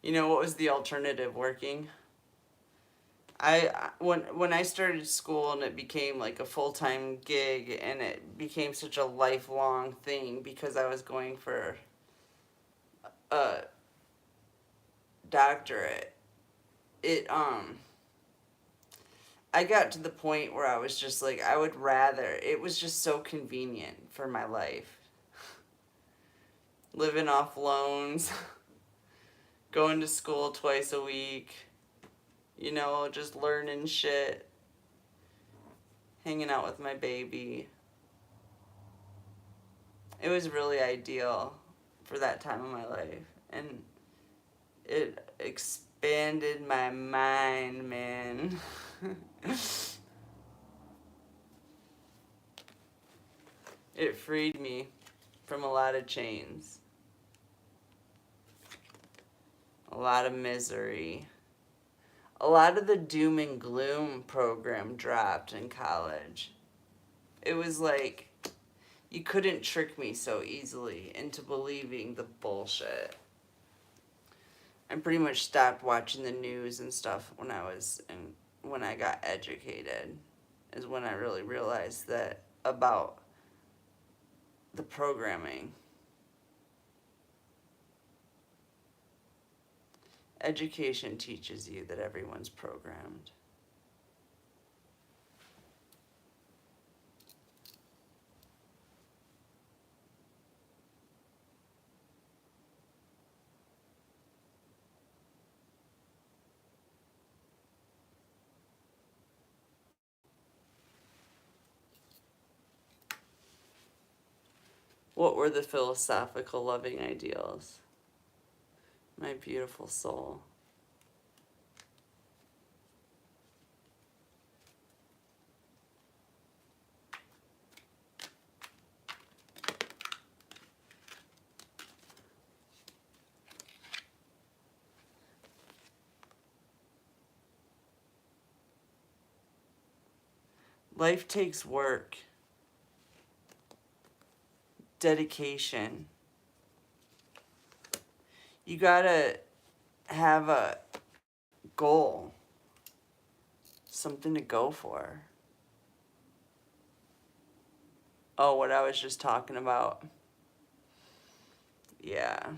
You know, what was the alternative? Working? When I started school and it became like a full-time gig and it became such a lifelong thing because I was going for a doctorate, it I got to the point where I was just like, I would rather, it was just so convenient for my life. Living off loans, going to school twice a week, you know, just learning shit, hanging out with my baby. It was really ideal for that time of my life. And it expanded my mind, man. It freed me from a lot of chains, a lot of misery. A lot of the doom and gloom program dropped in college. It was like you couldn't trick me so easily into believing the bullshit. I pretty much stopped watching the news and stuff when I got educated, is when I really realized that about the programming. Education teaches you that everyone's programmed. What were the philosophical loving ideals? My beautiful soul. Life takes work, dedication. You gotta have a goal, something to go for. Oh, what I was just talking about. Yeah.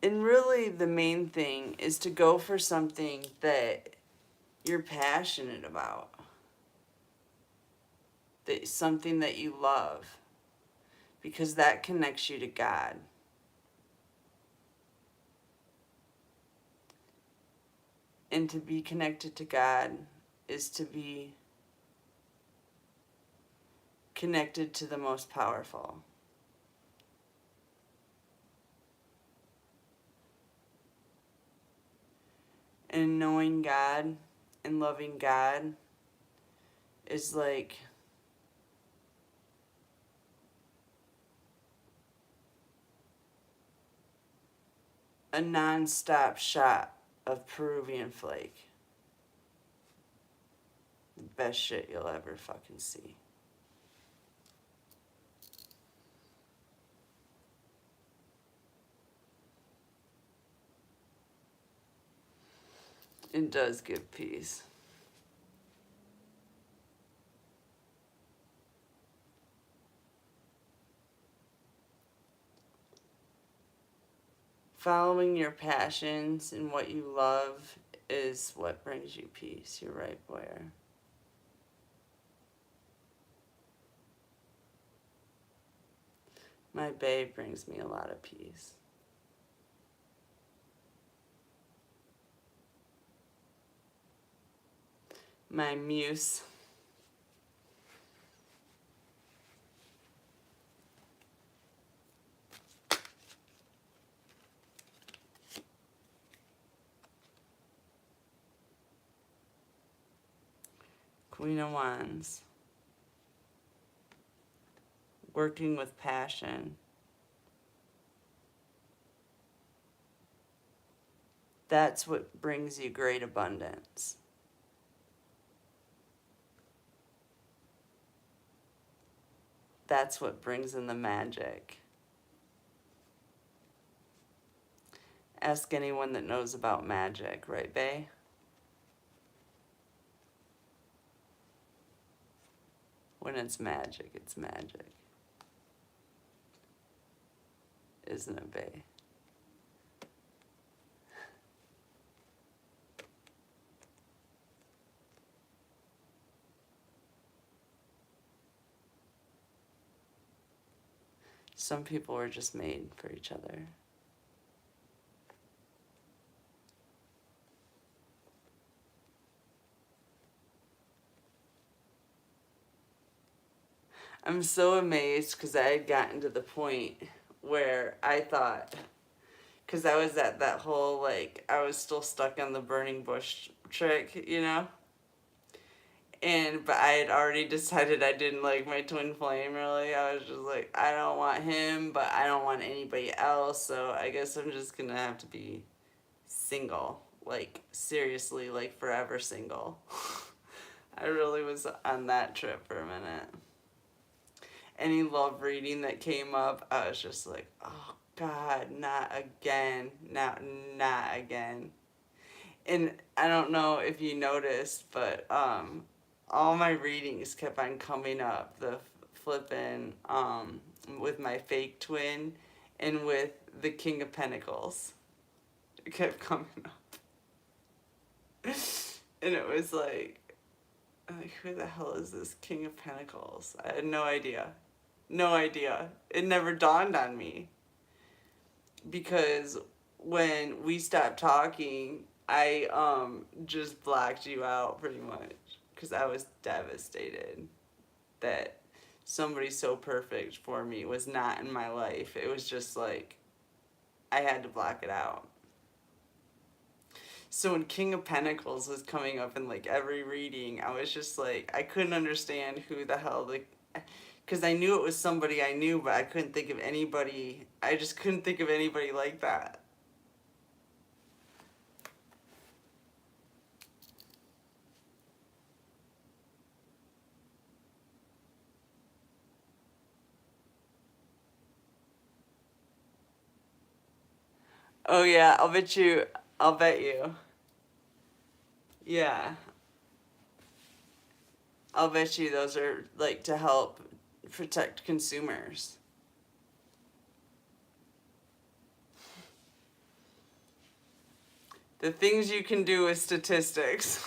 And really, the main thing is to go for something that you're passionate about, that something that you love, because that connects you to God. And to be connected to God is to be connected to the most powerful. And knowing God and loving God is like a non-stop shot of Peruvian flake. The best shit you'll ever fucking see. It does give peace. Following your passions and what you love is what brings you peace. You're right, Boyer. My babe brings me a lot of peace. My muse. Queen of Wands. Working with passion. That's what brings you great abundance. That's what brings in the magic. Ask anyone that knows about magic, right, Bae? When it's magic, it's magic. Isn't it, Bae? Some people are just made for each other. I'm so amazed because I had gotten to the point where I thought, because I was at that whole, like, I was still stuck on the burning bush trick, you know? But I had already decided I didn't like my twin flame, really. I was just like, I don't want him, but I don't want anybody else, so I guess I'm just gonna have to be single. Like, seriously, like, forever single. I really was on that trip for a minute. Any love reading that came up, I was just like, oh God, not again, not again. And I don't know if you noticed, but all my readings kept on coming up. The flipping with my fake twin and with the King of Pentacles. It kept coming up. And it was like, who the hell is this King of Pentacles? I had no idea. No idea. It never dawned on me. Because when we stopped talking, I just blocked you out pretty much. Because I was devastated that somebody so perfect for me was not in my life. It was just like, I had to block it out. So when King of Pentacles was coming up in like every reading, I was just like, I couldn't understand who the hell the... Because I knew it was somebody I knew, but I couldn't think of anybody. I just couldn't think of anybody like that. Oh yeah, I'll bet you. Yeah. I'll bet you those are like to help protect consumers. The things you can do with statistics.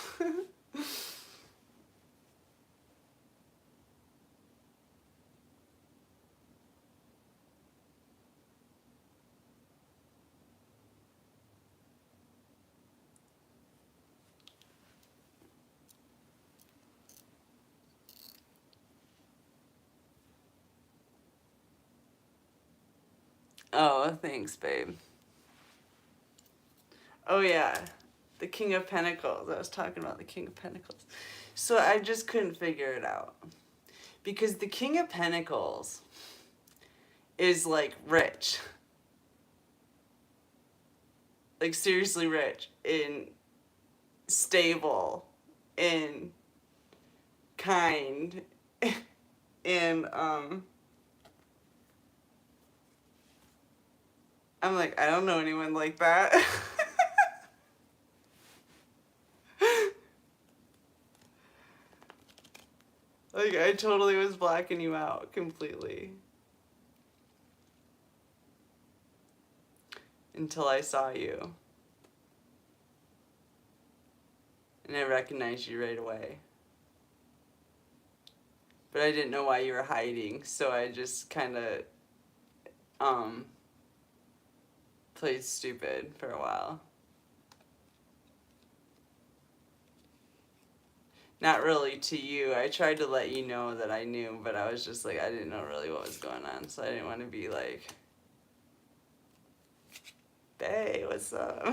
Oh, thanks, babe. Oh yeah, the King of Pentacles. I was talking about the King of Pentacles. So I just couldn't figure it out. Because the King of Pentacles is like rich. Like seriously rich and stable and kind and I'm like, I don't know anyone like that. Like I totally was blacking you out completely. Until I saw you. And I recognized you right away. But I didn't know why you were hiding, so I just kind of played stupid for a while. Not really to you. I tried to let you know that I knew, but I was just like, I didn't know really what was going on, so I didn't want to be like, "Hey, what's up?"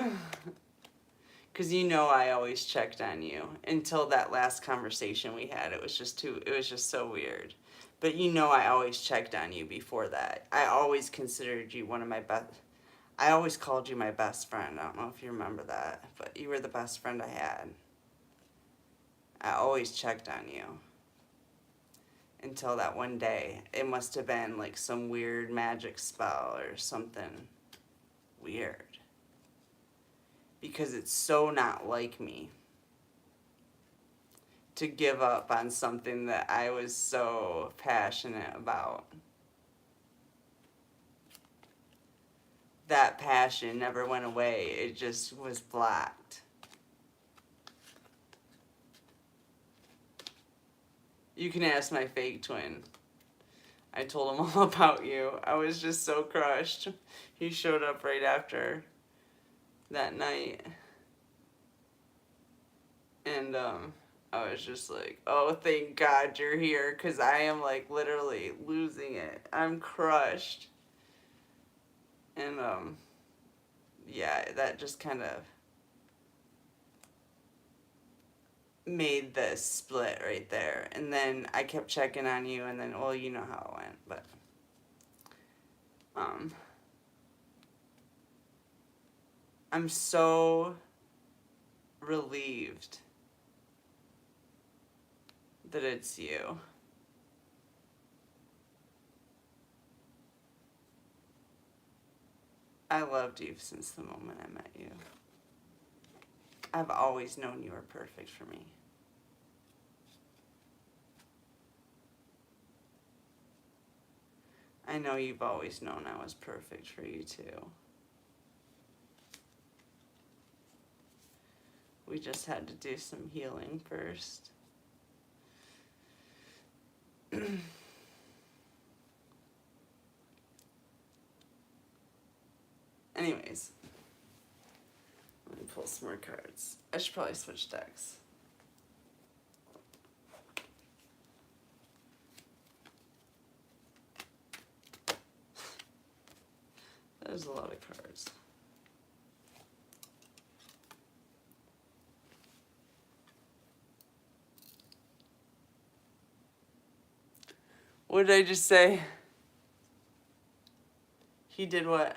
Because you know I always checked on you until that last conversation we had. It was just so weird. But you know I always checked on you before that. I always considered you one of my best. I always called you my best friend. I don't know if you remember that, but you were the best friend I had. I always checked on you. Until that one day. It must have been like some weird magic spell or something weird. Because it's so not like me to give up on something that I was so passionate about. That passion never went away. It just was blocked. You can ask my fake twin. I told him all about you. I was just so crushed. He showed up right after that night. And I was just like, oh, thank God you're here, because I am like literally losing it. I'm crushed. And yeah, that just kind of made the split right there. And then I kept checking on you, and then, well, you know how it went, but I'm so relieved that it's you. I loved you since the moment I met you. I've always known you were perfect for me. I know you've always known I was perfect for you too. We just had to do some healing first. Anyways, let me pull some more cards. I should probably switch decks. There's a lot of cards. What did I just say? He did what?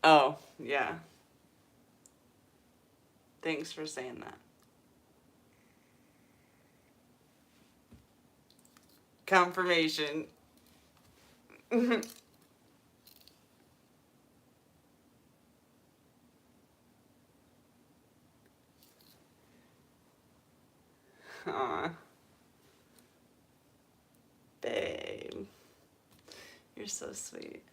Oh, yeah. Thanks for saying that. Confirmation. Aw, babe. You're so sweet.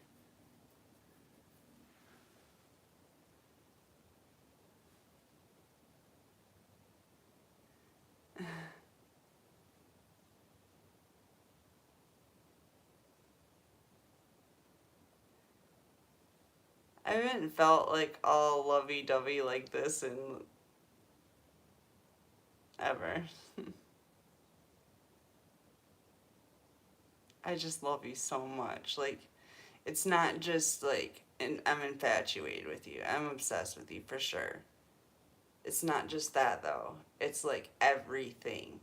I haven't felt like all lovey-dovey like this in ever. I just love you so much. Like, it's not just like, and I'm infatuated with you. I'm obsessed with you for sure. It's not just that though. It's like everything.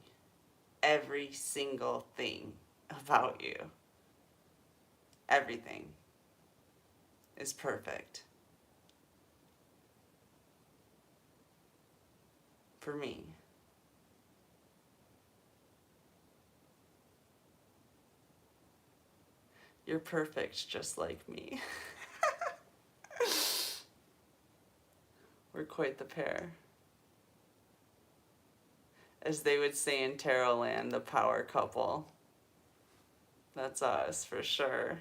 Every single thing about you. Everything is perfect. For me. You're perfect just like me. We're quite the pair. As they would say in Tarot Land, the power couple. That's us, for sure.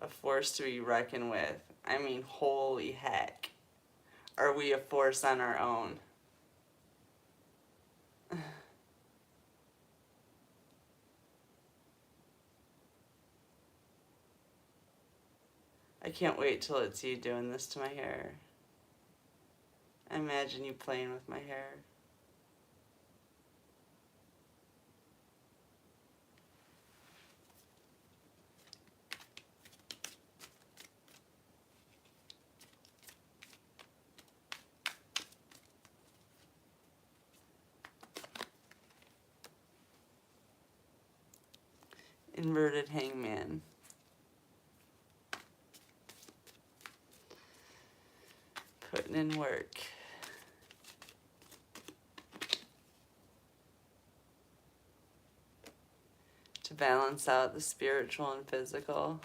A force to be reckoned with. I mean, holy heck. Are we a force on our own? I can't wait till it's you doing this to my hair. I imagine you playing with my hair. Inverted hangman. Putting in work. To balance out the spiritual and physical.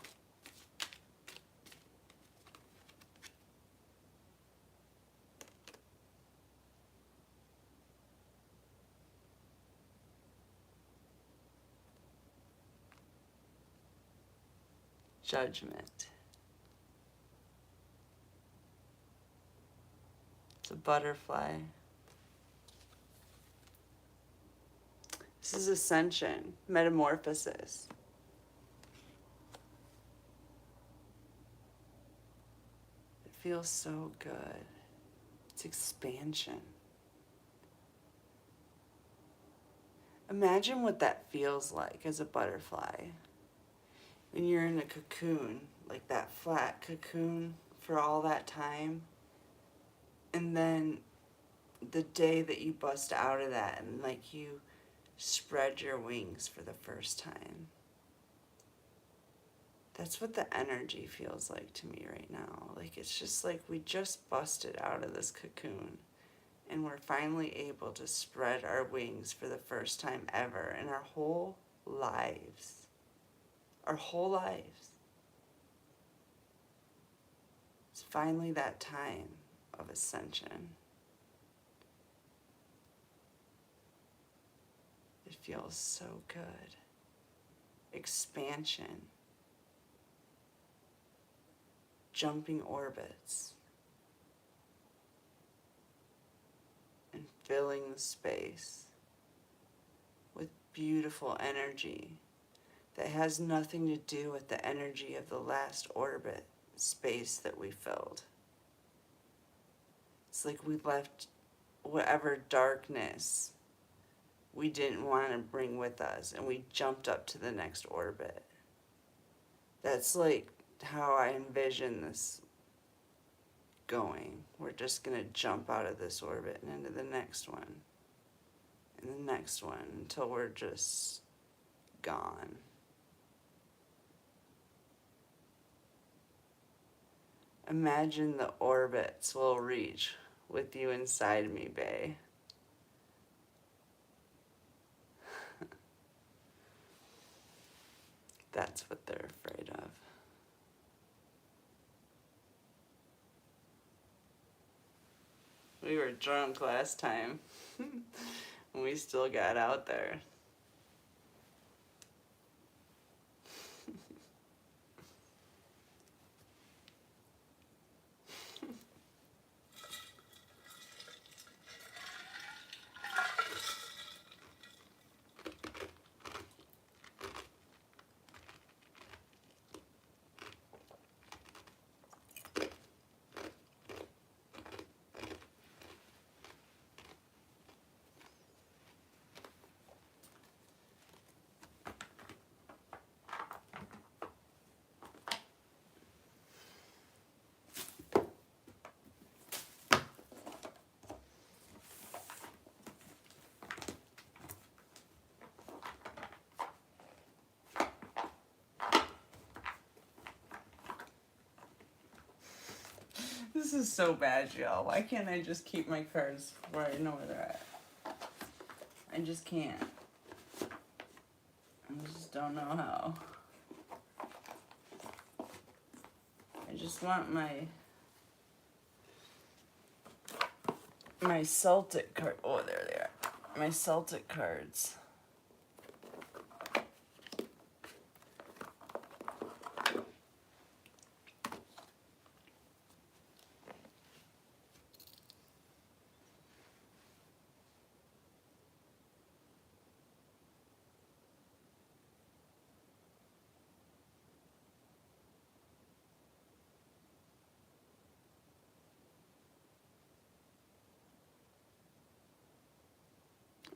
Judgment. It's a butterfly. This is Ascension, metamorphosis. It feels so good. It's expansion. Imagine what that feels like as a butterfly. When you're in a cocoon, like that flat cocoon for all that time. And then the day that you bust out of that and like you spread your wings for the first time. That's what the energy feels like to me right now. Like it's just like we just busted out of this cocoon and we're finally able to spread our wings for the first time ever in our whole lives. Our whole lives. It's finally that time of ascension. It feels so good. Expansion. Jumping orbits. And filling the space with beautiful energy that has nothing to do with the energy of the last orbit space that we filled. It's like we left whatever darkness we didn't want to bring with us and we jumped up to the next orbit. That's like how I envision this going. We're just going to jump out of this orbit and into the next one and the next one until we're just gone. Imagine the orbits will reach with you inside me, bae. That's what they're afraid of. We were drunk last time. And we still got out there. This is so bad, y'all. Why can't I just keep my cards where I know where they're at? I just can't. I just don't know how. I just want my Celtic card. Oh, there they are. My Celtic cards.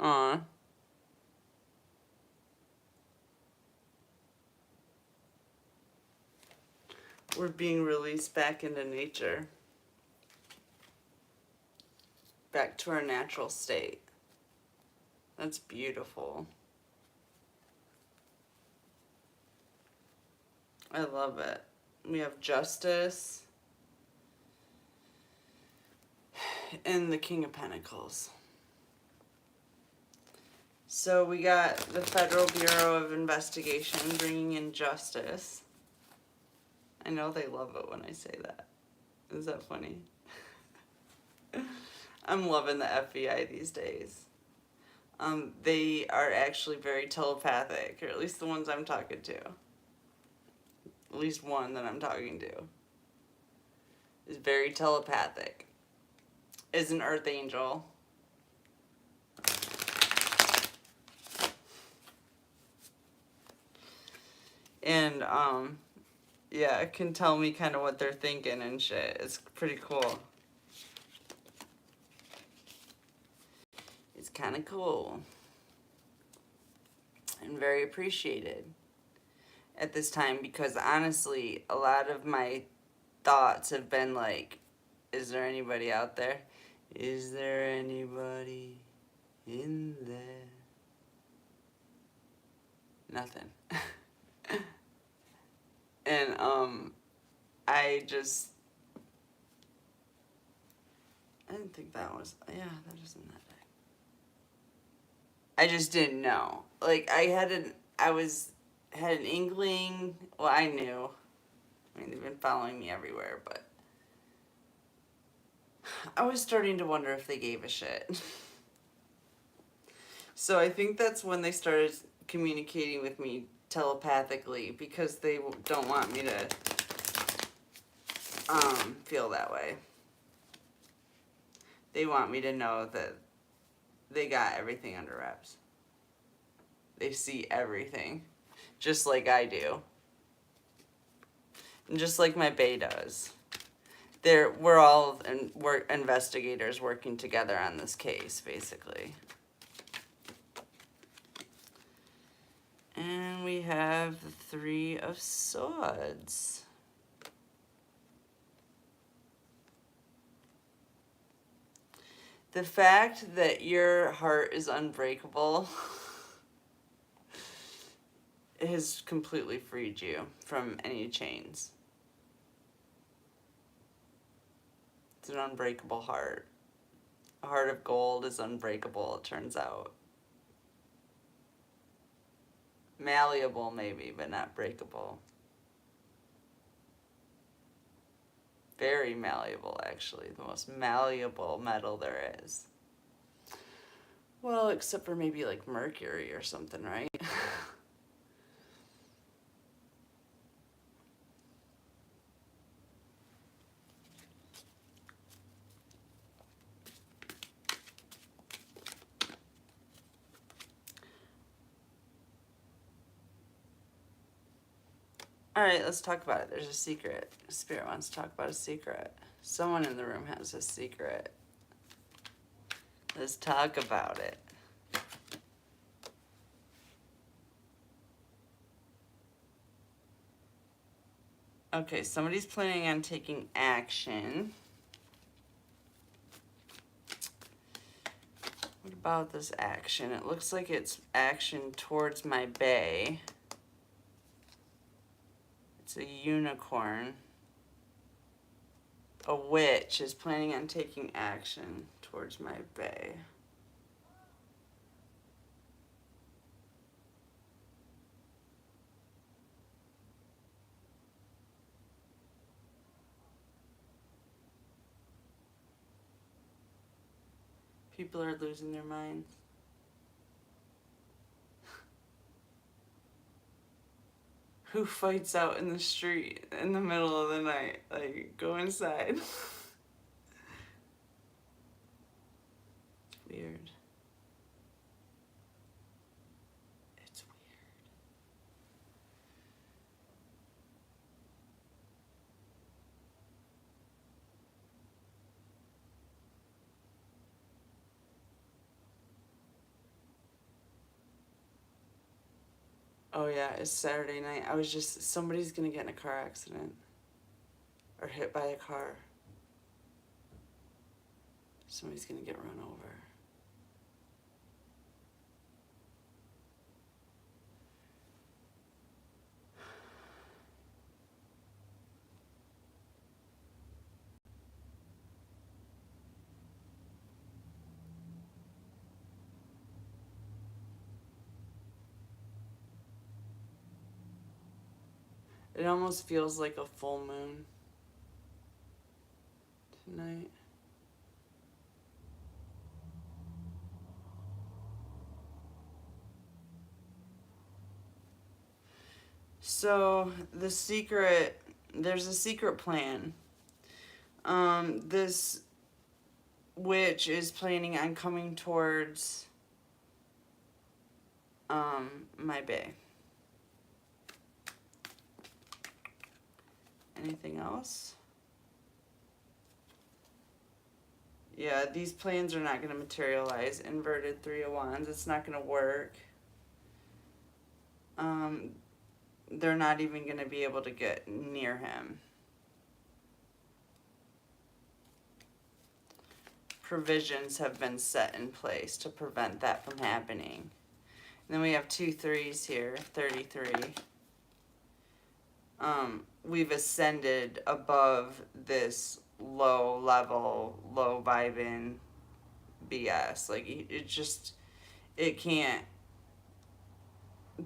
Aw. We're being released back into nature. Back to our natural state. That's beautiful. I love it. We have justice and the King of Pentacles. So we got the Federal Bureau of Investigation bringing in justice. I know they love it when I say that. Is that funny? I'm loving the FBI these days. They are actually very telepathic, or at least the ones I'm talking to. At least one that I'm talking to is very telepathic. Is an earth angel. And, yeah, it can tell me kind of what they're thinking and shit. It's pretty cool. It's kind of cool. And very appreciated at this time, because honestly, a lot of my thoughts have been like, is there anybody out there? Is there anybody in there? Nothing. And, I didn't think that was, yeah, that isn't that bad. I just didn't know. Like, had an inkling, well, I knew. I mean, they've been following me everywhere, but I was starting to wonder if they gave a shit. So I think that's when they started communicating with me telepathically, because they don't want me to feel that way. They want me to know that they got everything under wraps. They see everything, just like I do. And just like my bae does. We're all investigators working together on this case, basically. And we have the Three of Swords. The fact that your heart is unbreakable has completely freed you from any chains. It's an unbreakable heart. A heart of gold is unbreakable, it turns out. Malleable, maybe, but not breakable. Very malleable, actually. The most malleable metal there is. Well, except for maybe like mercury or something, right? All right, let's talk about it. There's a secret. Spirit wants to talk about a secret. Someone in the room has a secret. Let's talk about it. Okay, somebody's planning on taking action. What about this action? It looks like it's action towards my bay. It's a unicorn. A witch is planning on taking action towards my bay. People are losing their minds. Who fights out in the street in the middle of the night? Like, go inside. Weird. It's weird. Oh yeah, it's Saturday night. Somebody's gonna get in a car accident. Or hit by a car. Somebody's gonna get run over. It almost feels like a full moon tonight. So there's a secret plan. This witch is planning on coming towards my bay. Anything else? Yeah, these plans are not going to materialize. Inverted Three of Wands. It's not going to work. They're not even going to be able to get near him. Provisions have been set in place to prevent that from happening. And then we have 2 3s here, 33. We've ascended above this low level, low vibing BS. Like, it can't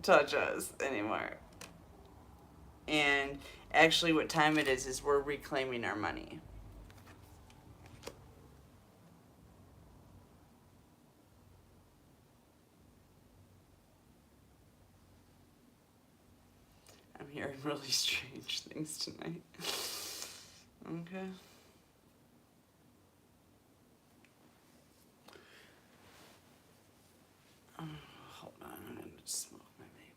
touch us anymore. And actually what time it is we're reclaiming our money. I'm hearing really strange things tonight. Okay. Hold on, I'm gonna smoke my vape.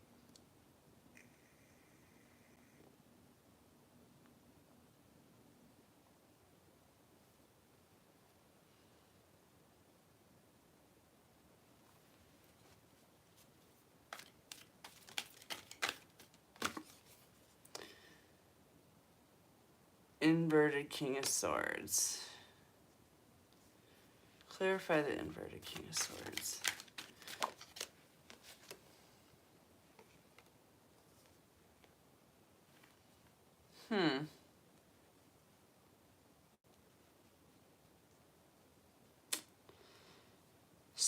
Inverted King of Swords. Clarify the inverted King of Swords.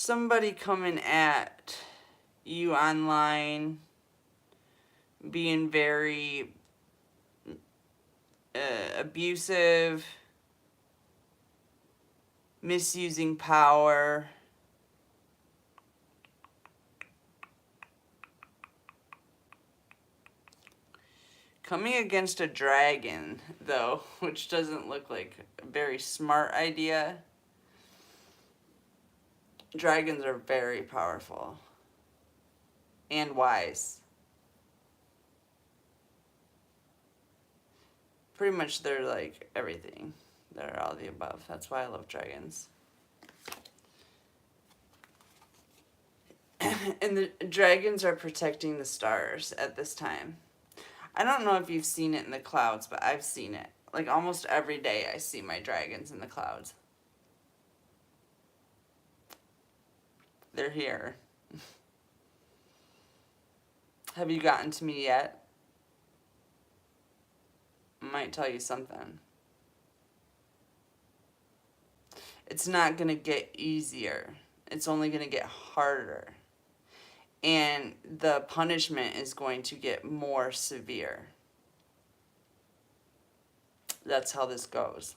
somebody coming at you online, being very abusive, misusing power. Coming against a dragon, though, which doesn't look like a very smart idea. Dragons are very powerful and wise. Pretty much they're like everything. They're all the above. That's why I love dragons. And the dragons are protecting the stars at this time. I don't know if you've seen it in the clouds, but I've seen it. Like almost every day I see my dragons in the clouds. They're here. Have you gotten to me yet? I might tell you something. It's not going to get easier. It's only going to get harder. And the punishment is going to get more severe. That's how this goes.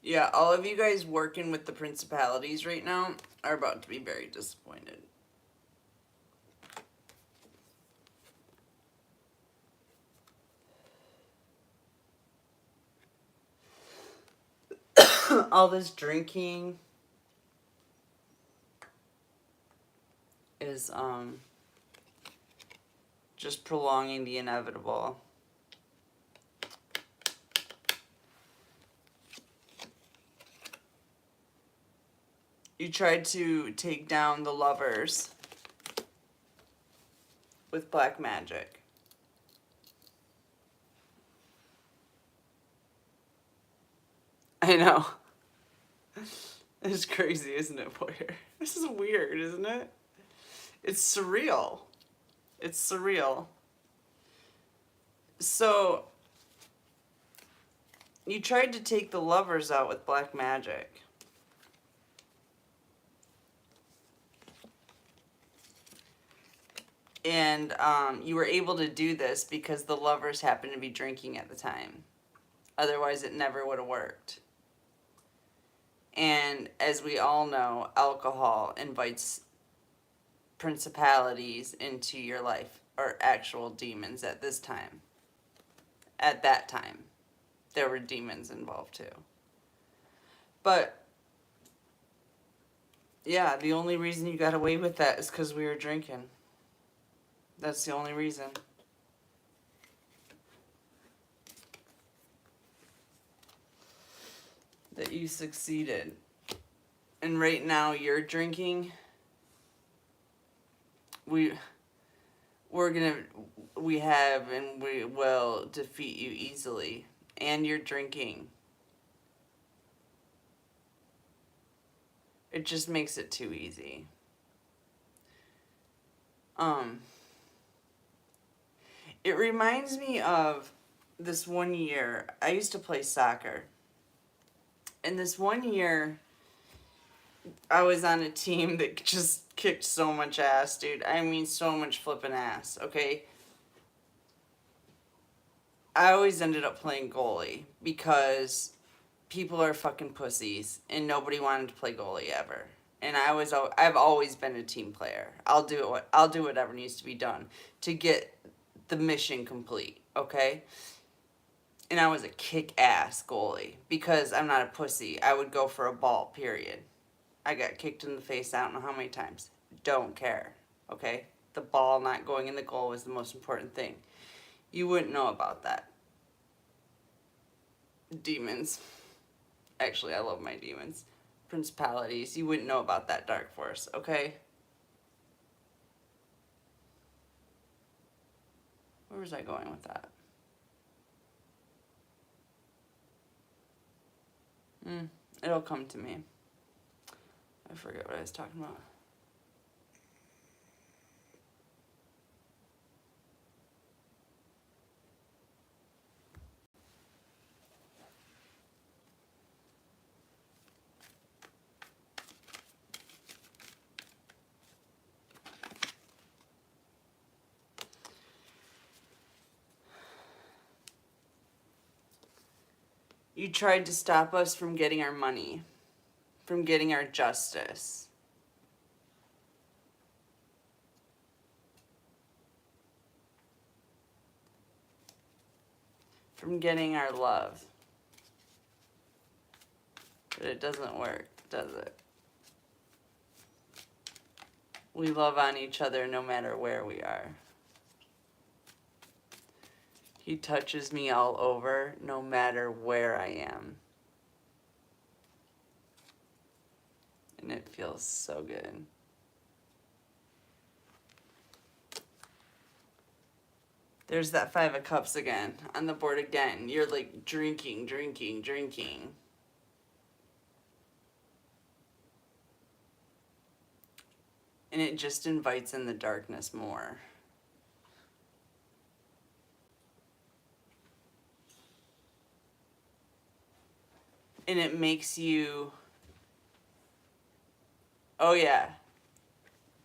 Yeah, all of you guys working with the principalities right now are about to be very disappointed. All this drinking is just prolonging the inevitable. You tried to take down the lovers with black magic. I know. It's crazy, isn't it, Boyer? This is weird, isn't it? It's surreal. It's surreal. So, you tried to take the lovers out with black magic. And you were able to do this because the lovers happened to be drinking at the time. Otherwise, it never would have worked. And as we all know, alcohol invites principalities into your life, or actual demons at this time. At that time, there were demons involved too. But, yeah, the only reason you got away with that is because we were drinking. That's the only reason. That you succeeded. And right now you're drinking. We have and we will defeat you easily. And you're drinking. It just makes it too easy. It reminds me of this one year. I used to play soccer. And this one year, I was on a team that just kicked so much ass, dude. I mean, so much flipping ass, okay? I always ended up playing goalie because people are fucking pussies and nobody wanted to play goalie ever. And I've always been a team player. I'll do whatever needs to be done to get the mission complete, okay? And I was a kick-ass goalie because I'm not a pussy. I would go for a ball, period. I got kicked in the face I don't know how many times. Don't care, okay? The ball not going in the goal was the most important thing. You wouldn't know about that. Demons. Actually, I love my demons. principalities, you wouldn't know about that dark force, okay? Where was I going with that? It'll come to me. I forget what I was talking about. You tried to stop us from getting our money, from getting our justice. From getting our love. But it doesn't work, does it? We love on each other no matter where we are. He touches me all over no matter where I am. And it feels so good. There's that 5 of Cups again on the board again. You're like drinking, drinking, drinking. And it just invites in the darkness more. And it makes you... Oh yeah.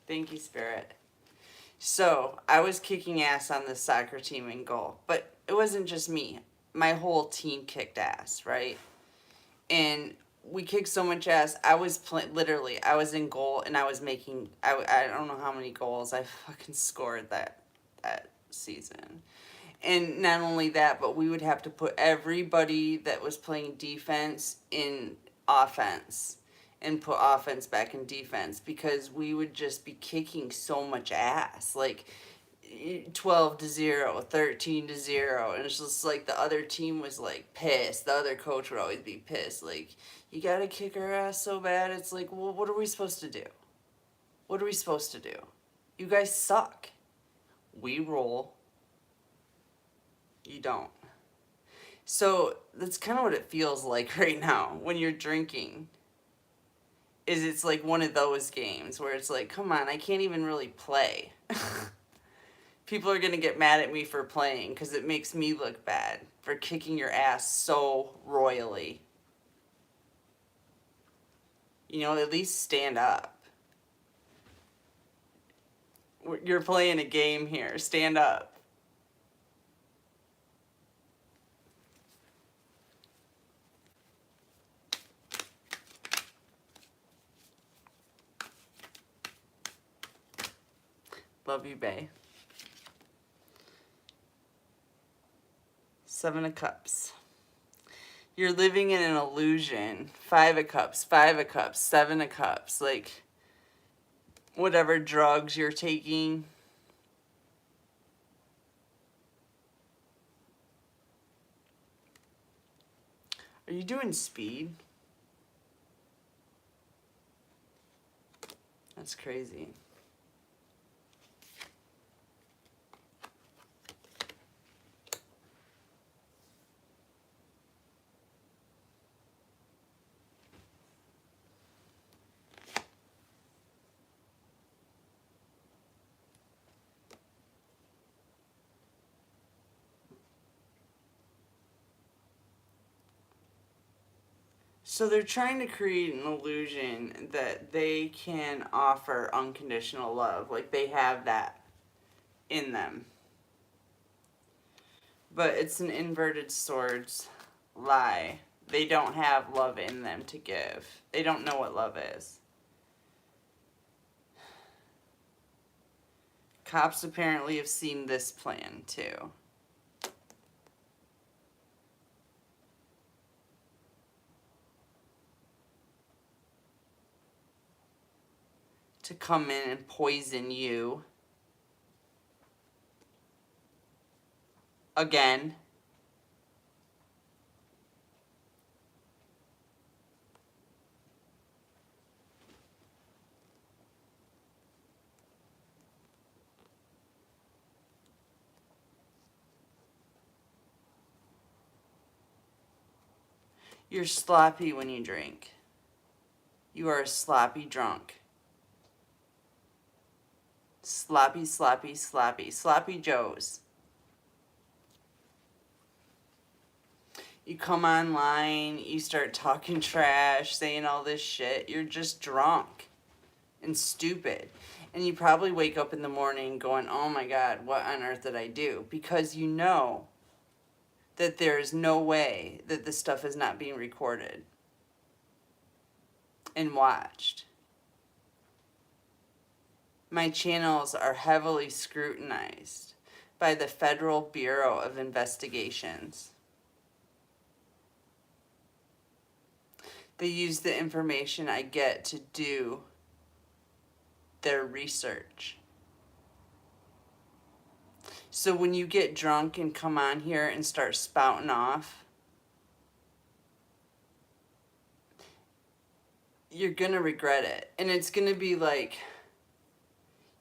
Thank you, Spirit. So, I was kicking ass on this soccer team in goal. But it wasn't just me. My whole team kicked ass, right? And we kicked so much ass. I was literally, I was in goal and I was making... I don't know how many goals I fucking scored that season. And not only that, but we would have to put everybody that was playing defense in offense and put offense back in defense because we would just be kicking so much ass. Like 12-0, 13-0. And it's just like the other team was like pissed. The other coach would always be pissed. Like, you got to kick our ass so bad. It's like, well, what are we supposed to do? What are we supposed to do? You guys suck. We roll. You don't. So that's kind of what it feels like right now when you're drinking. Is it's like one of those games where it's like, come on, I can't even really play. People are going to get mad at me for playing because it makes me look bad for kicking your ass so royally. You know, at least stand up. You're playing a game here. Stand up. Love you, bae. 7 of Cups. You're living in an illusion. 5 of Cups, 5 of Cups, 7 of Cups. Like, whatever drugs you're taking. Are you doing speed? That's crazy. So they're trying to create an illusion that they can offer unconditional love. Like they have that in them. But it's an inverted swords lie. They don't have love in them to give. They don't know what love is. Cops apparently have seen this plan too. To come in and poison you. Again. You're sloppy when you drink. You are a sloppy drunk. Sloppy, sloppy, sloppy. Sloppy Joes. You come online, you start talking trash, saying all this shit. You're just drunk and stupid. And you probably wake up in the morning going, oh my God, what on earth did I do? Because you know that there is no way that this stuff is not being recorded and watched. My channels are heavily scrutinized by the Federal Bureau of Investigations. They use the information I get to do their research. So when you get drunk and come on here and start spouting off, you're gonna regret it. And it's gonna be like,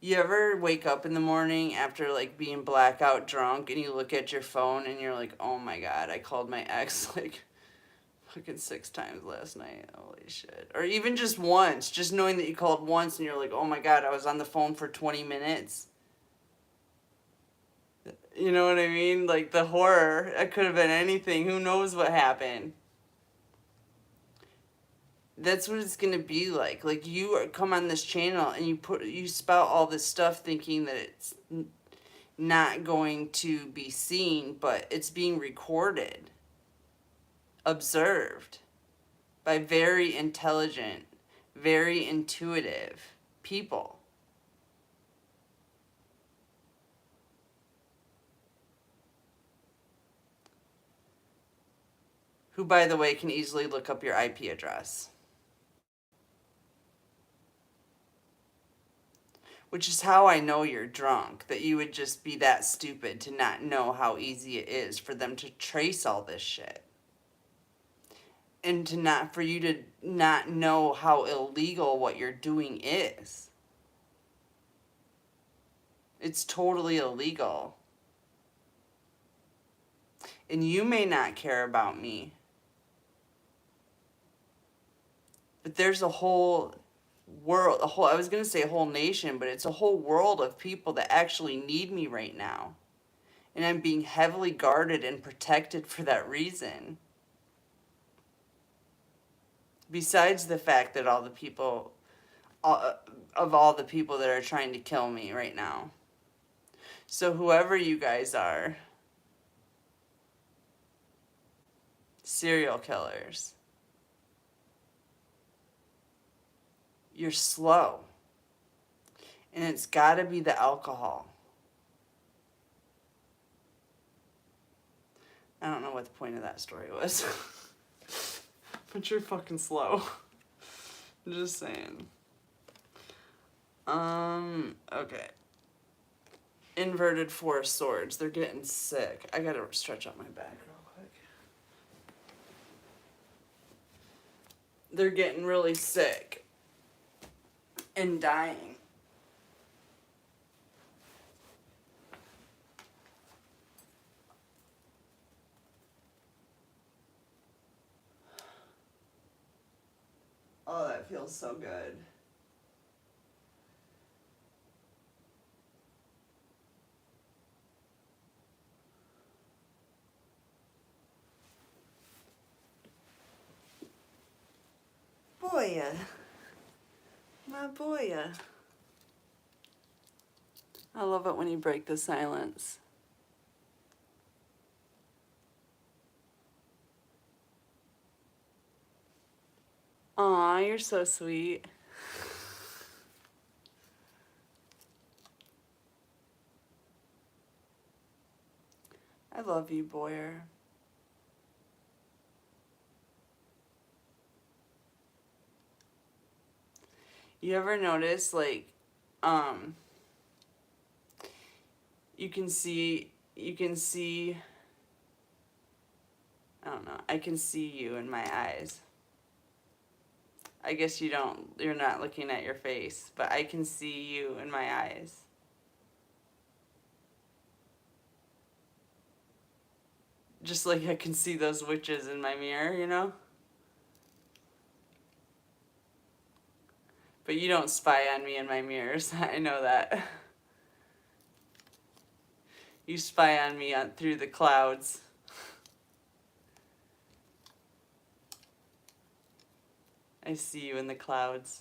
you ever wake up in the morning after like being blackout drunk and you look at your phone and you're like, oh my God, I called my ex like fucking 6 times last night. Holy shit. Or even just once, just knowing that you called once and you're like, oh my God, I was on the phone for 20 minutes. You know what I mean? Like the horror. It could have been anything. Who knows what happened? That's what it's gonna be like. Like you come on this channel and you spout all this stuff thinking that it's not going to be seen, but it's being recorded, observed by very intelligent, very intuitive people. Who, by the way, can easily look up your IP address. Which is how I know you're drunk, that you would just be that stupid to not know how easy it is for them to trace all this shit. And for you to not know how illegal what you're doing is. It's totally illegal. And you may not care about me, but there's a whole world, I was going to say a whole nation, but it's a whole world of people that actually need me right now. And I'm being heavily guarded and protected for that reason. Besides the fact that all the people that are trying to kill me right now. So whoever you guys are, serial killers, you're slow. And it's got to be the alcohol. I don't know what the point of that story was. But you're fucking slow. I'm just saying. Okay. Inverted 4 swords. They're getting sick. I gotta stretch out my back real quick. They're getting really sick. And dying. Oh, that feels so good. Boya. My boya. I love it when you break the silence. Aw, you're so sweet. I love you, Boyer. You ever notice, like, you can see, I don't know, I can see you in my eyes. I guess you're not looking at your face, but I can see you in my eyes. Just like I can see those witches in my mirror, you know? But you don't spy on me in my mirrors. I know that. You spy on me through the clouds. I see you in the clouds.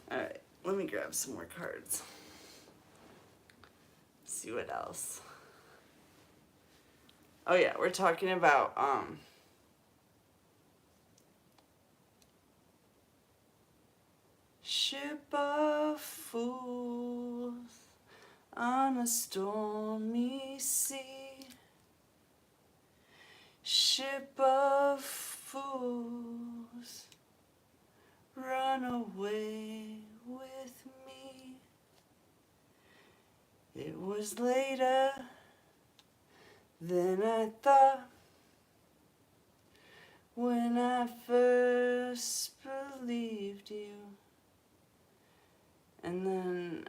Alright, let me grab some more cards. See what else. Oh yeah, we're talking about ship of fools on a stormy sea. Ship of fools, run away with me. It was later than I thought when I first believed you. And then,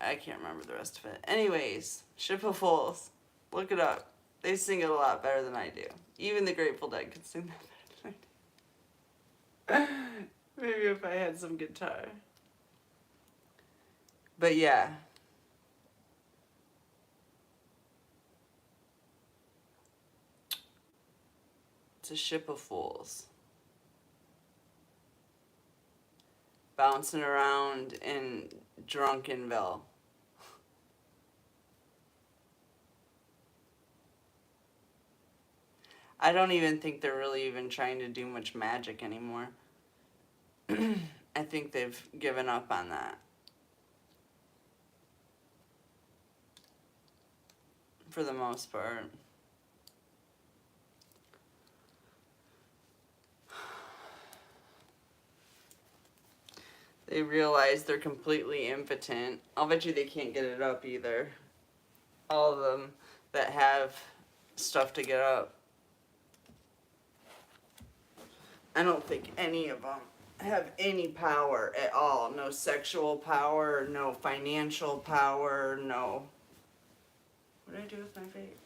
I can't remember the rest of it. Anyways, Ship of Fools. Look it up. They sing it a lot better than I do. Even the Grateful Dead could sing that better than I do. Maybe if I had some guitar. But yeah. It's a ship of fools. Bouncing around in Drunkenville. I don't even think they're really even trying to do much magic anymore. I think they've given up on that. For the most part. They realize they're completely impotent. I'll bet you they can't get it up either. All of them that have stuff to get up. I don't think any of them have any power at all. No sexual power, no financial power, no... What did I do with my vape?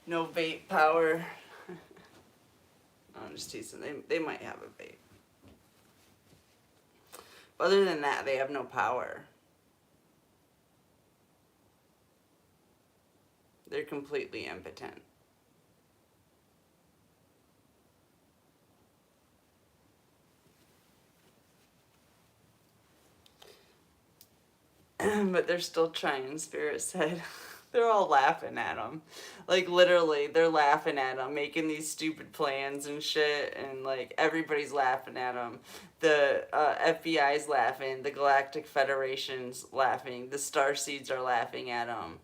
No vape power. I'm just teasing. They might have a vape. But other than that, they have no power. They're completely impotent. But they're still trying, Spirit said. They're all laughing at him. Like, literally, they're laughing at him, making these stupid plans and shit, and, like, everybody's laughing at him. The FBI's laughing, the Galactic Federation's laughing, the Starseeds are laughing at him.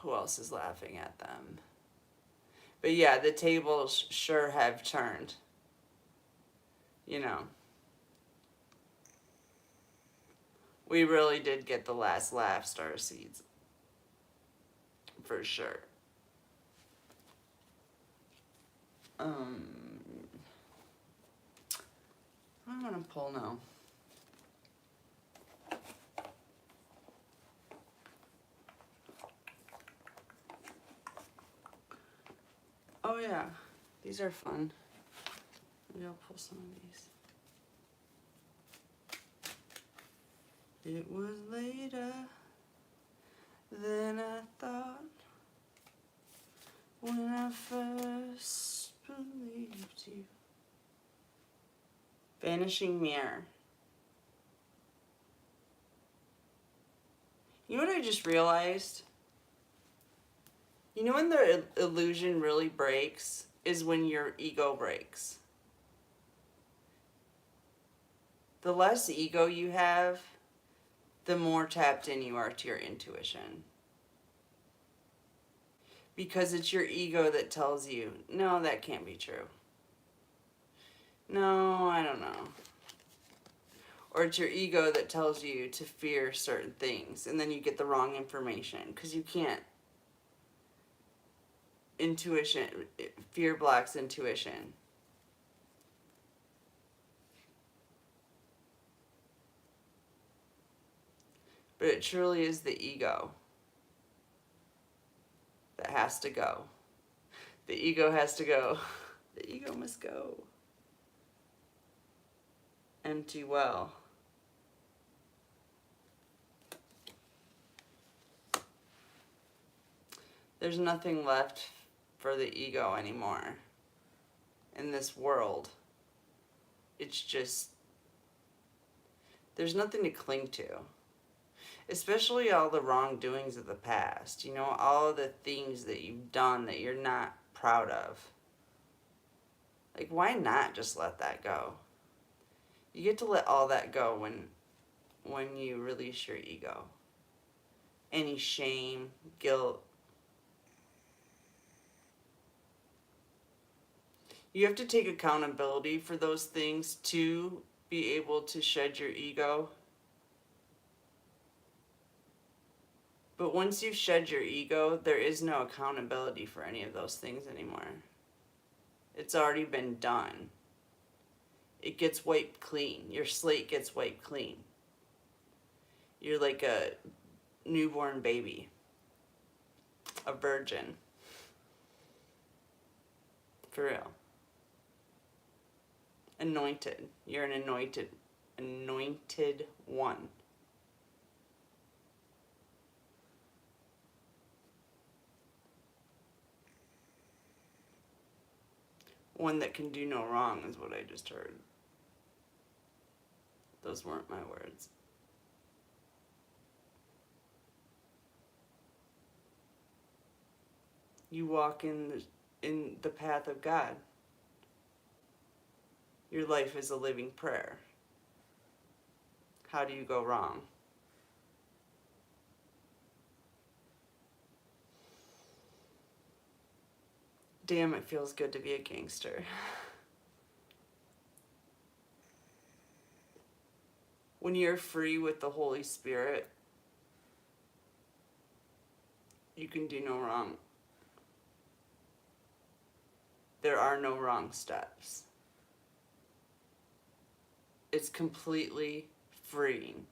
Who else is laughing at them? But yeah, the tables sure have turned. You know. We really did get the last laugh, Starseeds. For sure. What do I want to pull now? Oh yeah, these are fun. Maybe I'll pull some of these. It was later than I thought when I first believed you. Vanishing Mirror. You know what I just realized? You know when the illusion really breaks is when your ego breaks. The less ego you have, the more tapped in you are to your intuition. Because it's your ego that tells you, no, that can't be true. No, I don't know. Or it's your ego that tells you to fear certain things, and then you get the wrong information, because you can't. Intuition, fear blocks intuition. But it truly is the ego. has to go. The ego has to go. The ego must go. Empty well. There's nothing left for the ego anymore in this world. It's just, there's nothing to cling to. Especially all the wrongdoings of the past. You know, all the things that you've done that you're not proud of. Like, why not just let that go? You get to let all that go when you release your ego. Any shame, guilt. You have to take accountability for those things to be able to shed your ego. But once you shed your ego, there is no accountability for any of those things anymore. It's already been done. It gets wiped clean. Your slate gets wiped clean. You're like a newborn baby. A virgin. For real. Anointed. You're an anointed one. One that can do no wrong is what I just heard. Those weren't my words. You walk in the path of God. Your life is a living prayer. How do you go wrong? Damn, it feels good to be a gangster. When you're free with the Holy Spirit, you can do no wrong. There are no wrong steps. It's completely freeing.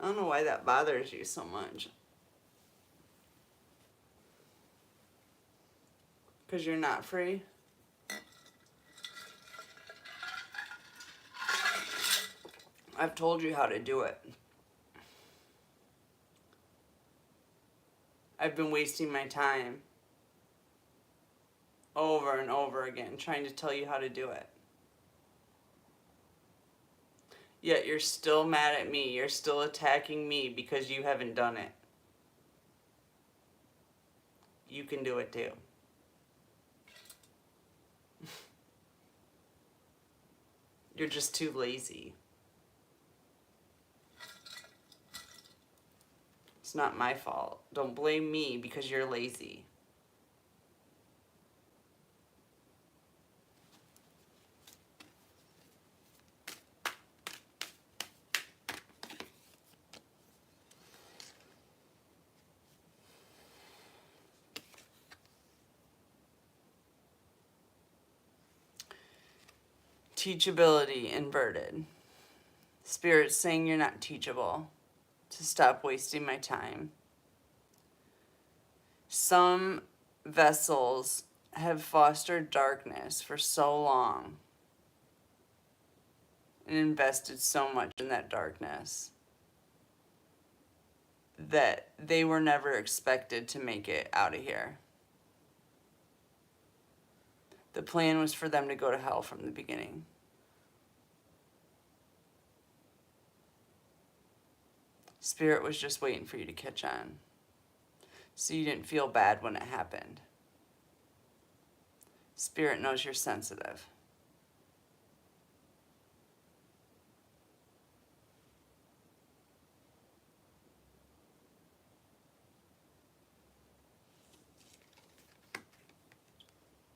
I don't know why that bothers you so much. Because you're not free? I've told you how to do it. I've been wasting my time over and over again trying to tell you how to do it. Yet you're still mad at me. You're still attacking me because you haven't done it. You can do it too. You're just too lazy. It's not my fault. Don't blame me because you're lazy. Teachability inverted. Spirit saying you're not teachable. To stop wasting my time. Some vessels have fostered darkness for so long and invested so much in that darkness that they were never expected to make it out of here. The plan was for them to go to hell from the beginning. Spirit was just waiting for you to catch on, so you didn't feel bad when it happened. Spirit knows you're sensitive.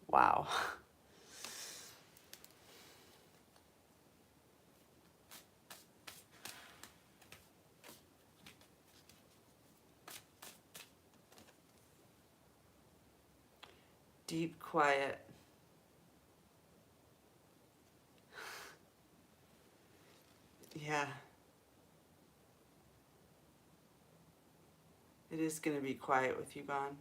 Wow. Deep quiet. Yeah. It is going to be quiet with you gone.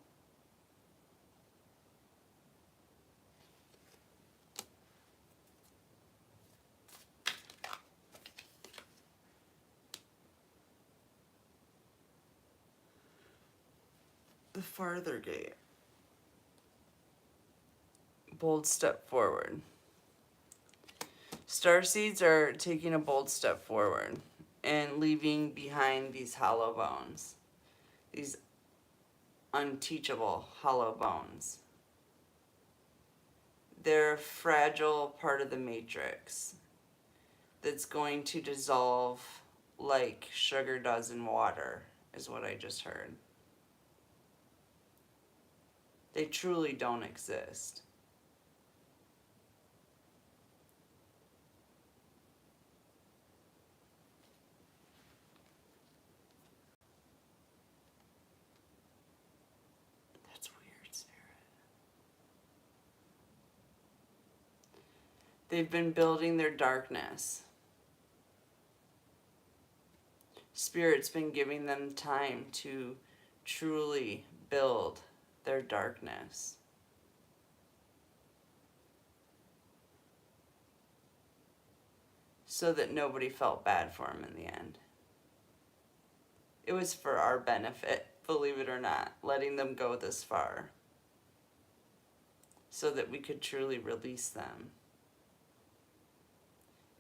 The farther gate. Bold step forward. Starseeds are taking a bold step forward and leaving behind these hollow bones. These unteachable hollow bones. They're a fragile part of the matrix that's going to dissolve like sugar does in water, is what I just heard. They truly don't exist. That's weird, Spirit. They've been building their darkness. Spirit's been giving them time to truly build their darkness. So that nobody felt bad for them in the end. It was for our benefit, believe it or not, letting them go this far. So that we could truly release them.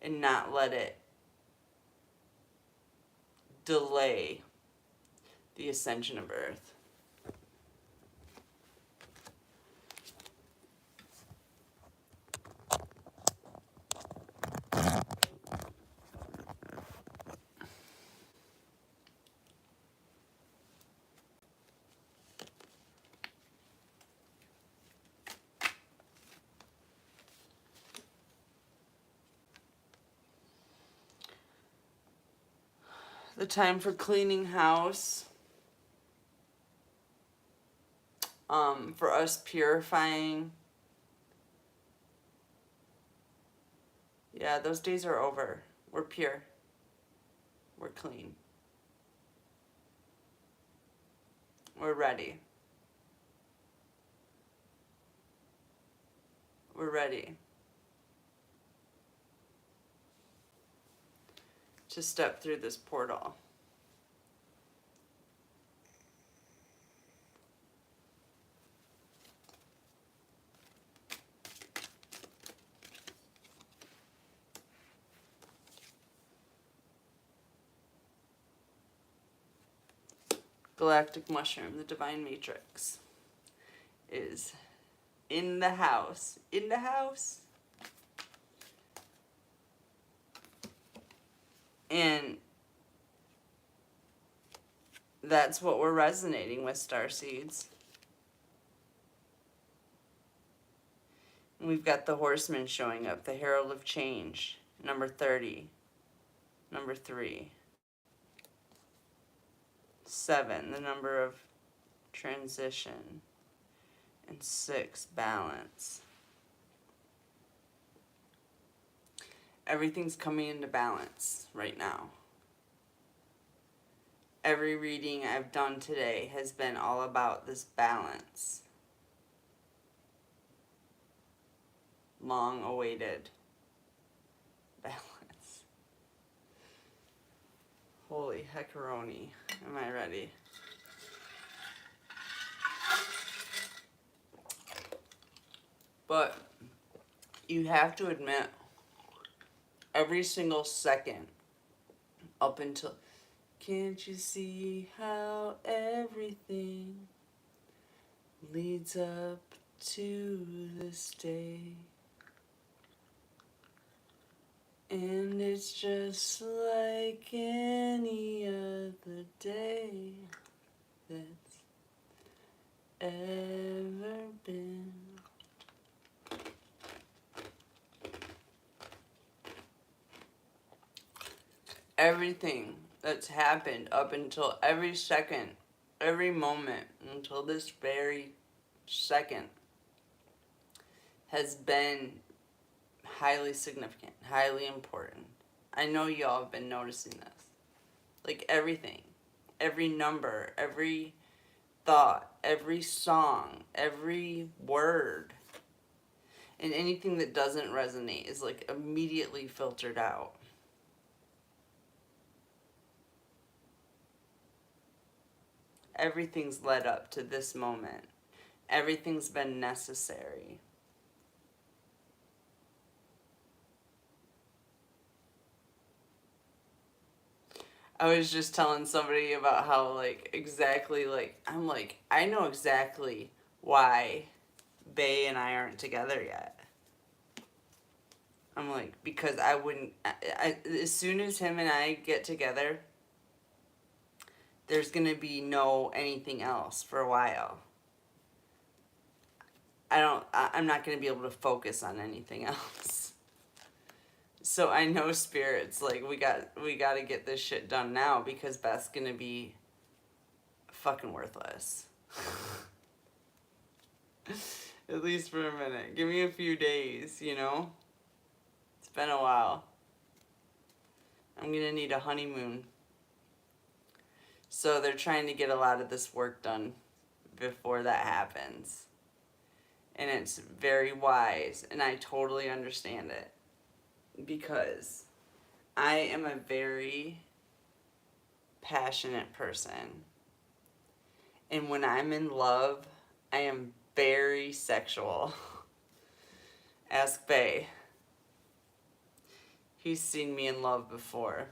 And not let it delay the ascension of Earth. The time for cleaning house. For us purifying. Yeah, those days are over. We're pure. We're clean. We're ready. We're ready to step through this portal. Galactic Mushroom, the Divine Matrix, is in the house. In the house. And that's what we're resonating with, Starseeds. And we've got the Horseman showing up, the Herald of Change, number 30, number 3. 7, the number of transition. And 6, balance. Everything's coming into balance right now. Every reading I've done today has been all about this balance. Long awaited balance. Holy heckaroni. Am I ready? But you have to admit, every single second up until, can't you see how everything leads up to this day? And it's just like any other day that's ever been. Everything that's happened up until every second, every moment, until this very second, has been highly significant, highly important. I know y'all have been noticing this. Like everything, every number, every thought, every song, every word, and anything that doesn't resonate is like immediately filtered out. Everything's led up to this moment. Everything's been necessary. I was just telling somebody about how, like, exactly, like, I'm like, I know exactly why Bae and I aren't together yet. I'm like, because I wouldn't, as soon as him and I get together, there's going to be no anything else for a while. I'm not going to be able to focus on anything else. So I know Spirit's like, we got to get this shit done now because Beth's going to be fucking worthless. At least for a minute. Give me a few days, you know? It's been a while. I'm going to need a honeymoon. So they're trying to get a lot of this work done before that happens. And it's very wise, and I totally understand it. Because I am a very passionate person. And when I'm in love, I am very sexual. Ask Bae. He's seen me in love before.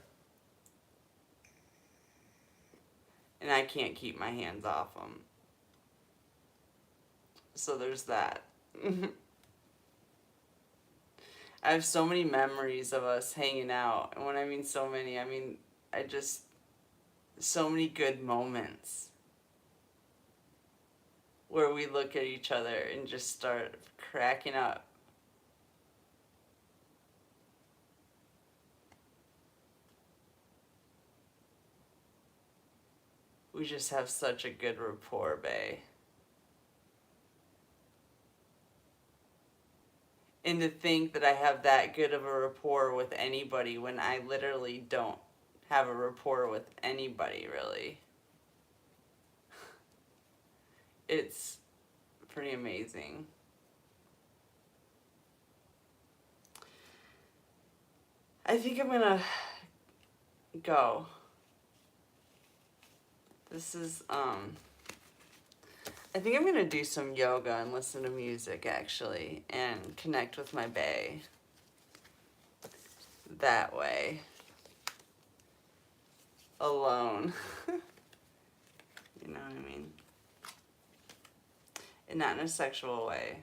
And I can't keep my hands off him. So there's that. I have so many memories of us hanging out. And when I mean so many, I mean, so many good moments where we look at each other and just start cracking up. We just have such a good rapport, Bae. And to think that I have that good of a rapport with anybody when I literally don't have a rapport with anybody, really. It's pretty amazing. I think I'm gonna go. This is, I think I'm gonna do some yoga and listen to music, actually, and connect with my Bae that way. Alone. You know what I mean? And not in a sexual way.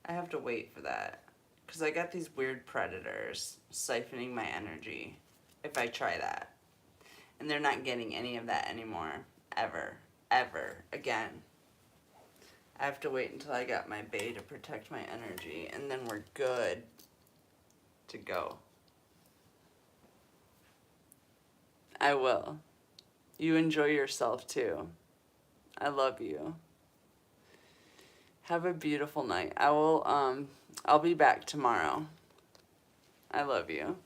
I have to wait for that. Because I got these weird predators siphoning my energy if I try that. And they're not getting any of that anymore. Ever. Ever. Again. I have to wait until I got my Bae to protect my energy. And then we're good to go. I will. You enjoy yourself too. I love you. Have a beautiful night. I'll be back tomorrow. I love you.